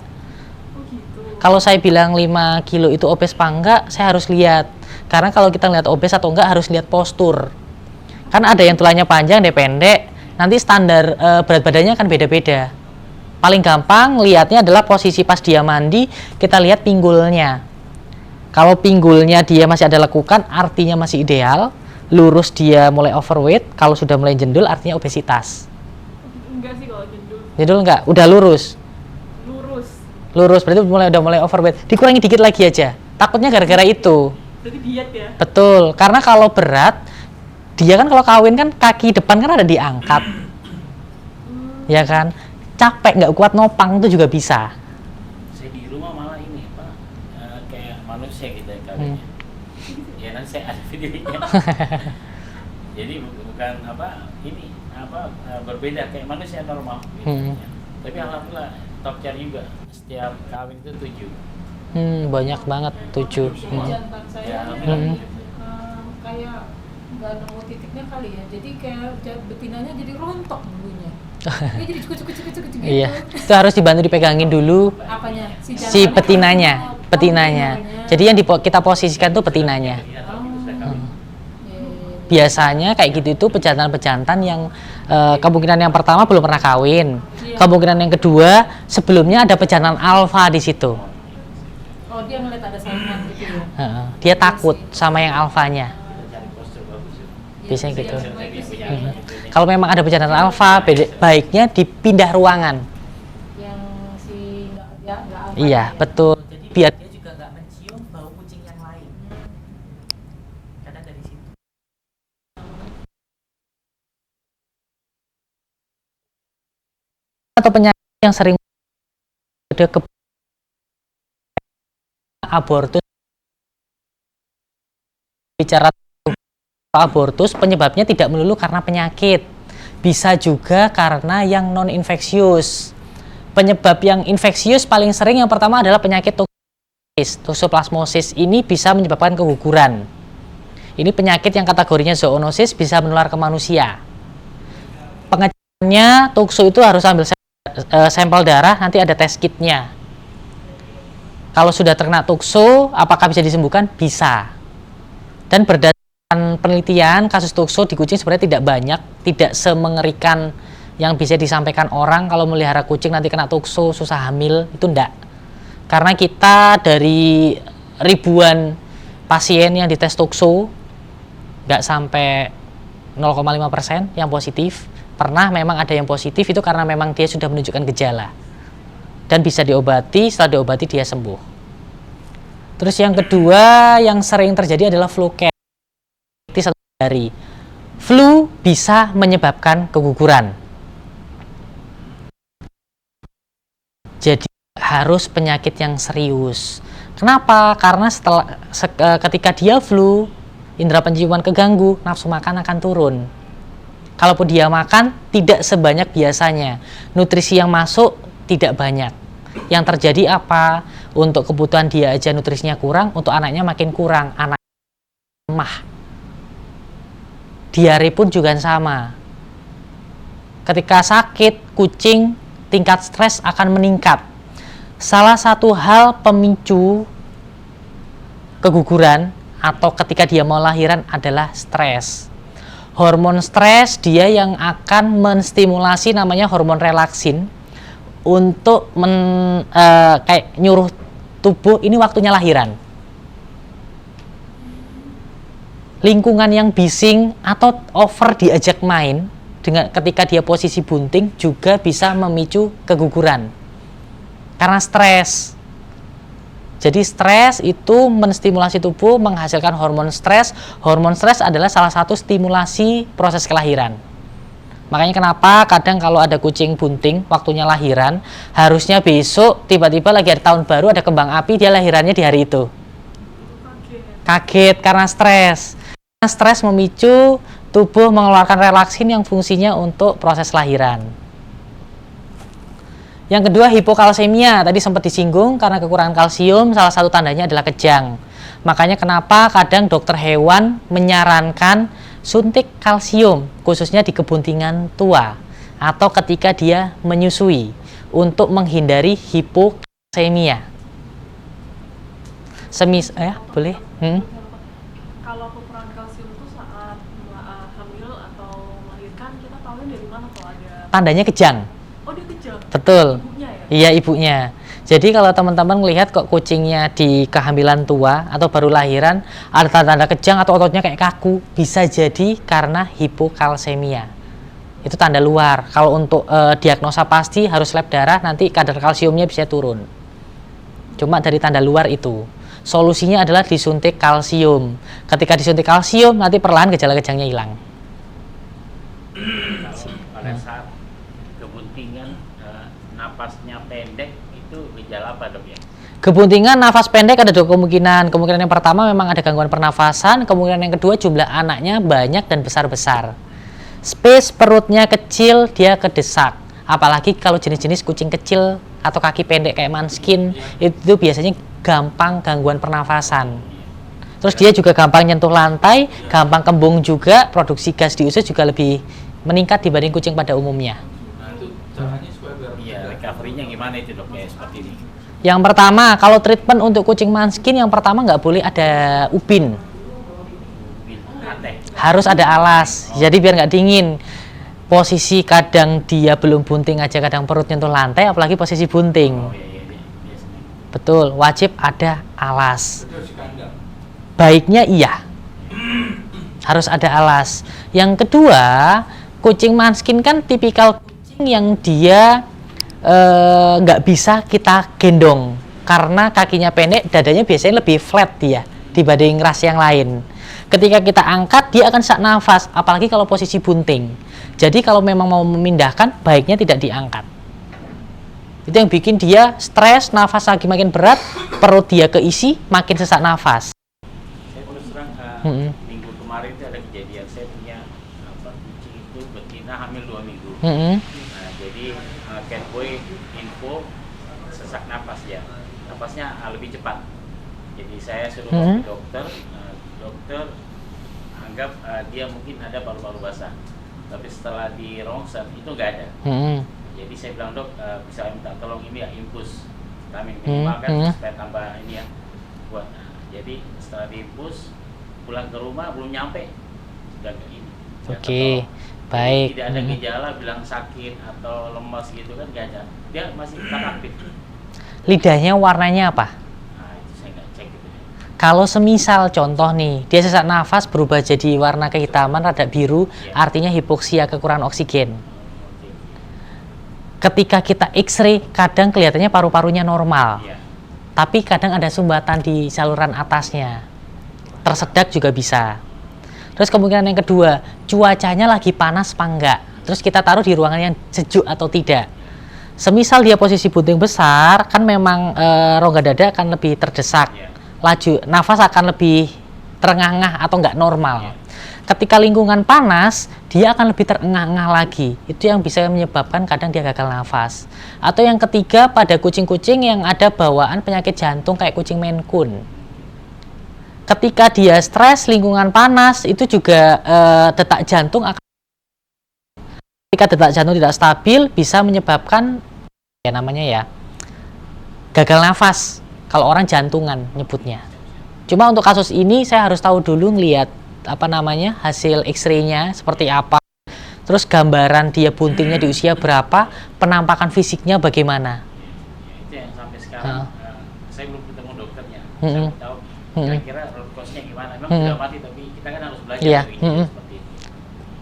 Gitu. Kalau saya bilang 5 kilo itu obes apa enggak, saya harus lihat. Karena kalau kita lihat obes atau enggak harus lihat postur. Kan ada yang tulangnya panjang, dia pendek, nanti standar berat badannya akan beda-beda. Paling gampang lihatnya adalah posisi pas dia mandi, kita lihat pinggulnya. Kalau pinggulnya dia masih ada lekukan, artinya masih ideal. Lurus dia mulai overweight, kalau sudah mulai jendul artinya obesitas. Enggak sih kalau jendul. Jendul enggak, udah lurus. Lurus. Berarti udah mulai overweight. Dikurangi dikit lagi aja. Takutnya gara-gara itu. Berarti diet ya? Betul, karena kalau berat, dia kan kalau kawin kan kaki depan kan ada diangkat. Ya kan? Capek nggak kuat nopang itu juga bisa. Saya di rumah malah ini Pak, kayak manusia gitu ya kawinnya. Ya nanti saya ada videonya. Jadi bukan berbeda kayak manusia normal gitu. Tapi alhamdulillah top chart juga, setiap kawin itu 7. Banyak banget 7. Jantan saya Ya, kayak nggak nemu titiknya kali ya, jadi kayak betinanya jadi rontok dulunya. Dia jadi cukup gitu. Iya, itu harus dibantu dipegangin dulu Apanya? si betinanya. Jadi yang kita posisikan tuh betinanya. Biasanya kayak gitu itu pejantan-pejantan yang kemungkinan yang pertama belum pernah kawin. Kemungkinan yang kedua sebelumnya ada pejantan alfa di situ. Oh, dia ngeliat ada saingan gitu ya. Dia takut sama yang alfanya. Biasanya gitu. Kalau memang ada pejantan alfa, baiknya dipindah ruangan. Yang si nggak alfa. Iya, betul. Jadi biar dia juga nggak mencium bau kucing yang lain. Kadang dari situ. Atau penyakit yang sering ada abortus. Bicara abortus, penyebabnya tidak melulu karena penyakit, bisa juga karena yang non infeksius. Penyebab yang infeksius paling sering yang pertama adalah penyakit toxoplasmosis. Ini bisa menyebabkan keguguran. Ini penyakit yang kategorinya zoonosis, bisa menular ke manusia. Pengecekannya tukso itu harus ambil sampel darah, nanti ada tes kitnya. Kalau sudah terkena tukso, apakah bisa disembuhkan? Bisa. Dan berdasarkan penelitian, kasus tukso di kucing sebenarnya tidak banyak, tidak semengerikan yang bisa disampaikan orang. Kalau melihara kucing nanti kena tukso, susah hamil, itu enggak. Karena kita dari ribuan pasien yang dites tukso, enggak sampai 0,5% yang positif. Pernah memang ada yang positif, itu karena memang dia sudah menunjukkan gejala. Dan bisa diobati, setelah diobati dia sembuh. Terus yang kedua yang sering terjadi adalah flu cat. Dari flu bisa menyebabkan keguguran. Jadi harus penyakit yang serius. Kenapa? Karena ketika dia flu, indera penciuman keganggu, nafsu makan akan turun. Kalaupun dia makan tidak sebanyak biasanya, nutrisi yang masuk tidak banyak. Yang terjadi apa? Untuk kebutuhan dia aja nutrisinya kurang, untuk anaknya makin kurang, anak lemah. Diare pun juga sama. Ketika sakit, kucing tingkat stres akan meningkat. Salah satu hal pemicu keguguran atau ketika dia mau lahiran adalah stres. Hormon stres dia yang akan menstimulasi namanya hormon relaksin untuk kayak nyuruh tubuh ini waktunya lahiran. Lingkungan yang bising atau over diajak main dengan ketika dia posisi bunting juga bisa memicu keguguran karena stres. Jadi stres itu menstimulasi tubuh menghasilkan hormon stres. Hormon stres adalah salah satu stimulasi proses kelahiran. Makanya kenapa kadang kalau ada kucing bunting waktunya lahiran, harusnya besok tiba-tiba lagi ada tahun baru ada kembang api, dia lahirannya di hari itu. Kaget karena stres. Stres memicu tubuh mengeluarkan relaksin yang fungsinya untuk proses lahiran. Yang kedua hipokalsemia, tadi sempat disinggung karena kekurangan kalsium, salah satu tandanya adalah kejang. Makanya kenapa kadang dokter hewan menyarankan suntik kalsium khususnya di kebuntingan tua atau ketika dia menyusui untuk menghindari hipokalsemia. Boleh? Kalau kekurangan kalsium itu saat hamil atau melahirkan, kita tahu dari mana? tandanya kejang. Oh, dia kejang. Betul. Ibunya ya? Iya, ibunya. Jadi kalau teman-teman melihat kok kucingnya di kehamilan tua atau baru lahiran ada tanda-tanda kejang atau ototnya kayak kaku, bisa jadi karena hipokalsemia. Itu tanda luar. Kalau untuk diagnosa pasti harus lab darah, nanti kadar kalsiumnya bisa turun. Cuma dari tanda luar itu. Solusinya adalah disuntik kalsium. Ketika disuntik kalsium, nanti perlahan gejala kejangnya hilang. Pada saat kebuntingan, napasnya pendek, itu gejala apa, Dok ya? Kebuntingan nafas pendek ada 2 kemungkinan. Kemungkinan yang pertama memang ada gangguan pernafasan. Kemungkinan yang kedua jumlah anaknya banyak dan besar-besar. Space perutnya kecil, dia kedesak. Apalagi kalau jenis-jenis kucing kecil atau kaki pendek kayak Manskin, itu biasanya gampang gangguan pernafasan. Terus dia juga gampang nyentuh lantai, gampang kembung juga, produksi gas di usus juga lebih meningkat dibanding kucing pada umumnya. Nah itu caranya supaya biar Iya, recovery-nya gimana itu, Dok, ya seperti ini? Yang pertama, kalau treatment untuk kucing Manskin, yang pertama nggak boleh ada ubin. Aneh. Harus ada alas, jadi biar nggak dingin. Posisi kadang dia belum bunting aja, kadang perut nyentuh lantai, apalagi posisi bunting. Oh iya, biasanya. Betul, wajib ada alas. itu harus di kandang. Baiknya iya, harus ada alas. Yang kedua, kucing Manskin kan tipikal kucing yang dia nggak bisa kita gendong karena kakinya pendek, dadanya biasanya lebih flat dia dibanding ras yang lain. Ketika kita angkat, dia akan sesak nafas, apalagi kalau posisi bunting. Jadi kalau memang mau memindahkan, baiknya tidak diangkat. Itu yang bikin dia stres, nafas lagi makin berat, perut dia keisi, makin sesak nafas. Saya terus terang, minggu kemarin itu ada kejadian, saya punya kucing itu betina hamil 2 minggu. Nah, jadi Catboy info sesak napas ya, napasnya lebih cepat. Jadi saya suruh ke dokter, dokter anggap dia mungkin ada paru-paru basah. Tapi setelah di rongsen itu nggak ada. Jadi saya bilang, Dok, bisa minta tolong ini ya, infus vitamin minimal kan supaya tambah ini ya buat. Jadi setelah diinfus, pulang ke rumah belum nyampe sudah kayak ini. Oke, baik. Tidak ada gejala bilang sakit atau lemas gitu kan, nggak ada. Dia masih tetap aktif. Lidahnya warnanya apa? Nah itu saya nggak cek gitu ya. Kalau semisal contoh nih, dia sesak nafas berubah jadi warna kehitaman rada biru, artinya hipoksia, kekurangan oksigen. Ketika kita X-ray, kadang kelihatannya paru-parunya normal, tapi kadang ada sumbatan di saluran atasnya. Tersedak juga bisa. Terus kemungkinan yang kedua, cuacanya lagi panas apa enggak? Terus kita taruh di ruangan yang sejuk atau tidak. Semisal dia posisi bunting besar, kan memang rongga dada akan lebih terdesak. Laju nafas akan lebih terengah-engah atau enggak normal. Ketika lingkungan panas, dia akan lebih terengah-engah lagi. Itu yang bisa menyebabkan kadang dia gagal nafas. Atau yang ketiga, pada kucing-kucing yang ada bawaan penyakit jantung kayak kucing Maine Coon. Ketika dia stres, lingkungan panas, itu juga detak jantung akan. Ketika detak jantung tidak stabil, bisa menyebabkan gagal nafas. Kalau orang jantungan nyebutnya. Cuma untuk kasus ini saya harus tahu dulu ngelihat hasil X-ray-nya seperti apa. Terus gambaran dia buntingnya di usia berapa, penampakan fisiknya bagaimana. Itu yang sampai sekarang saya belum ketemu dokternya. Saya belum tahu kira-kira root cause-nya gimana. Memang sudah mati, tapi kita kan harus belajar dari itu seperti itu.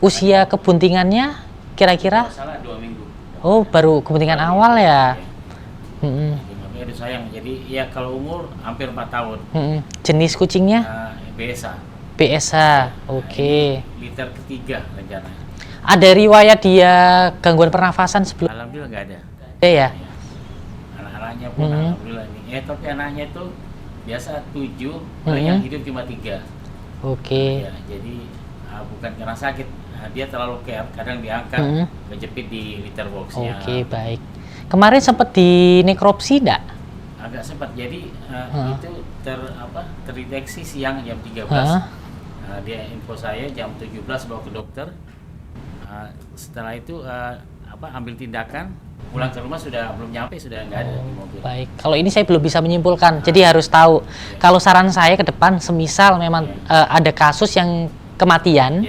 Usia kebuntingannya kira-kira? Salah 2 minggu. Oh, baru kebuntingan awal ya. Makanya sayang. Jadi ya kalau umur hampir 4 tahun. Jenis kucingnya? BSA. BSA, oke. Liter ketiga rencananya. Ada riwayat dia gangguan pernafasan sebelum? Alhamdulillah nggak ada. Ada ya? Anak-anaknya pun alhamdulillah ini. Tapi anaknya itu biasa 7, yang hidup cuma 3. Oke. Ya, jadi bukan karena sakit, dia terlalu care, kadang diangkat, kejepit di litter box-nya. Oke, baik. Kemarin sempat di nekropsi enggak? Agak sempat. Jadi itu terdeteksi siang jam 13. Dia info saya jam 17 bawa ke dokter. Setelah itu ambil tindakan, pulang ke rumah sudah belum nyampe, sudah nggak ada di mobil. Baik, kalau ini saya belum bisa menyimpulkan, jadi harus tahu. Kalau saran saya ke depan, semisal memang ada kasus yang kematian,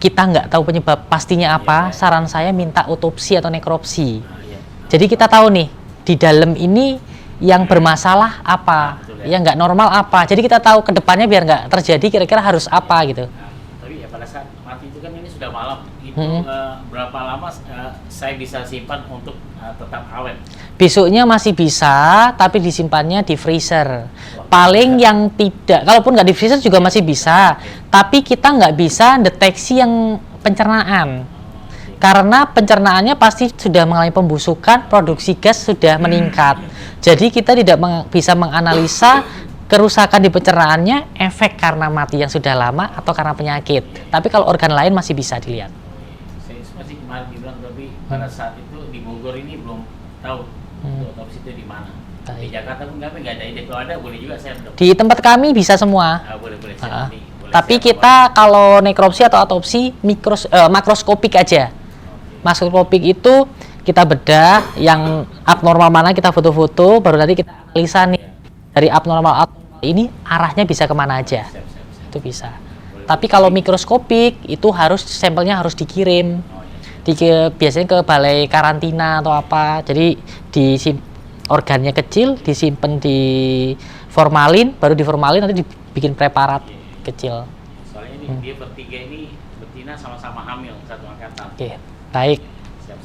kita nggak tahu penyebab pastinya apa, saran saya minta otopsi atau nekropsi. Iya. Jadi kita tahu nih di dalam ini yang bermasalah apa, yang nggak normal apa. Jadi kita tahu ke depannya biar nggak terjadi kira-kira harus apa gitu. Tapi ya pada saat mati itu kan ini sudah malam. Itu berapa lama saya bisa simpan untuk tetap awet? Besoknya masih bisa, tapi disimpannya di freezer. Paling yang tidak, kalaupun nggak di freezer juga masih bisa. Tapi kita nggak bisa deteksi yang pencernaan. Karena pencernaannya pasti sudah mengalami pembusukan, produksi gas sudah meningkat. Jadi kita tidak bisa menganalisa kerusakan di pencernaannya, efek karena mati yang sudah lama atau karena penyakit. Tapi kalau organ lain masih bisa dilihat. Saya masih kemarin bilang, tapi pada saat itu di Bogor ini belum tahu otopsi itu di mana. Di Jakarta pun kami nggak ada ide. Kalau ada boleh juga saya. Di tempat kami bisa semua. Boleh. Tapi kita kalau nekropsi atau autopsi makroskopik aja. Makroskopik itu kita bedah yang abnormal mana kita foto-foto, baru nanti kita analisa nih dari abnormal ini arahnya bisa kemana aja. Itu bisa. Tapi kalau mikroskopik itu harus sampelnya harus dikirim. Biasanya ke balai karantina atau apa. Jadi organnya kecil disimpan di formalin, baru di formalin nanti dibikin preparat kecil. Soalnya ini dia bertiga ini betina sama-sama hamil satu angkatan. Oke, baik. Siap.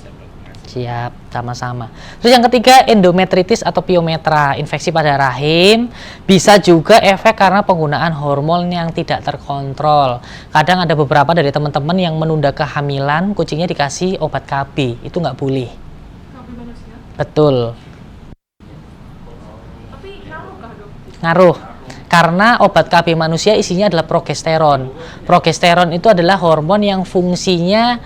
Siap, sama-sama. Terus yang ketiga, endometritis atau piometra, infeksi pada rahim. Bisa juga efek karena penggunaan hormon yang tidak terkontrol. Kadang ada beberapa dari teman-teman yang menunda kehamilan, kucingnya dikasih obat KB. Itu nggak boleh. KB manusia. Betul. Tapi ngaruh kah, Dok? Ngaruh. Karena obat KB manusia isinya adalah progesteron. Progesteron itu adalah hormon yang fungsinya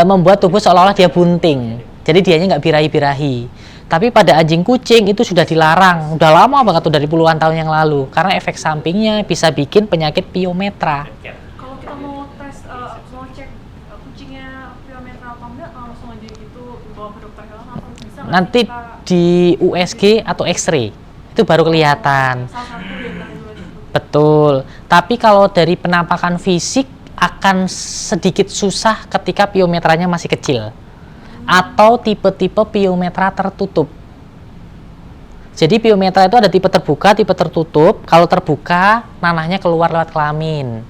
membuat tubuh seolah-olah dia bunting. Jadi dianya nggak birahi-birahi. Tapi pada anjing kucing itu sudah dilarang. Udah lama banget, tuh dari puluhan tahun yang lalu. Karena efek sampingnya bisa bikin penyakit piometra. Kalau kita mau tes, mau cek kucingnya piometra atau enggak, langsung aja gitu bawa ke dokter hewan atau bisa nggak Nanti kita di USG atau X-ray itu baru kelihatan. salah satu di antara dua itu? Betul. Tapi kalau dari penampakan fisik akan sedikit susah ketika piometranya masih kecil. Atau tipe-tipe piometra tertutup. Jadi piometra itu ada tipe terbuka, tipe tertutup. Kalau terbuka, nanahnya keluar lewat kelamin.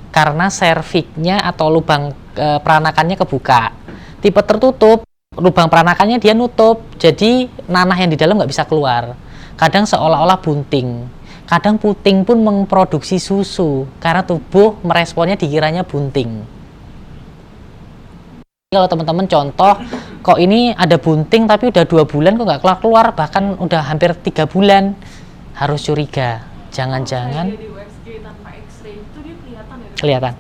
Karena serviknya atau lubang peranakannya kebuka. Tipe tertutup, lubang peranakannya dia nutup. Jadi nanah yang di dalam nggak bisa keluar. Kadang seolah-olah bunting. Kadang puting pun memproduksi susu. Karena tubuh meresponnya dikiranya bunting. Kalau teman-teman contoh, kok ini ada bunting tapi udah 2 bulan kok nggak keluar-keluar, bahkan udah hampir 3 bulan, harus curiga. Jangan-jangan Kalau saya di USG tanpa X-ray itu dia kelihatan ya, Dok? kelihatan.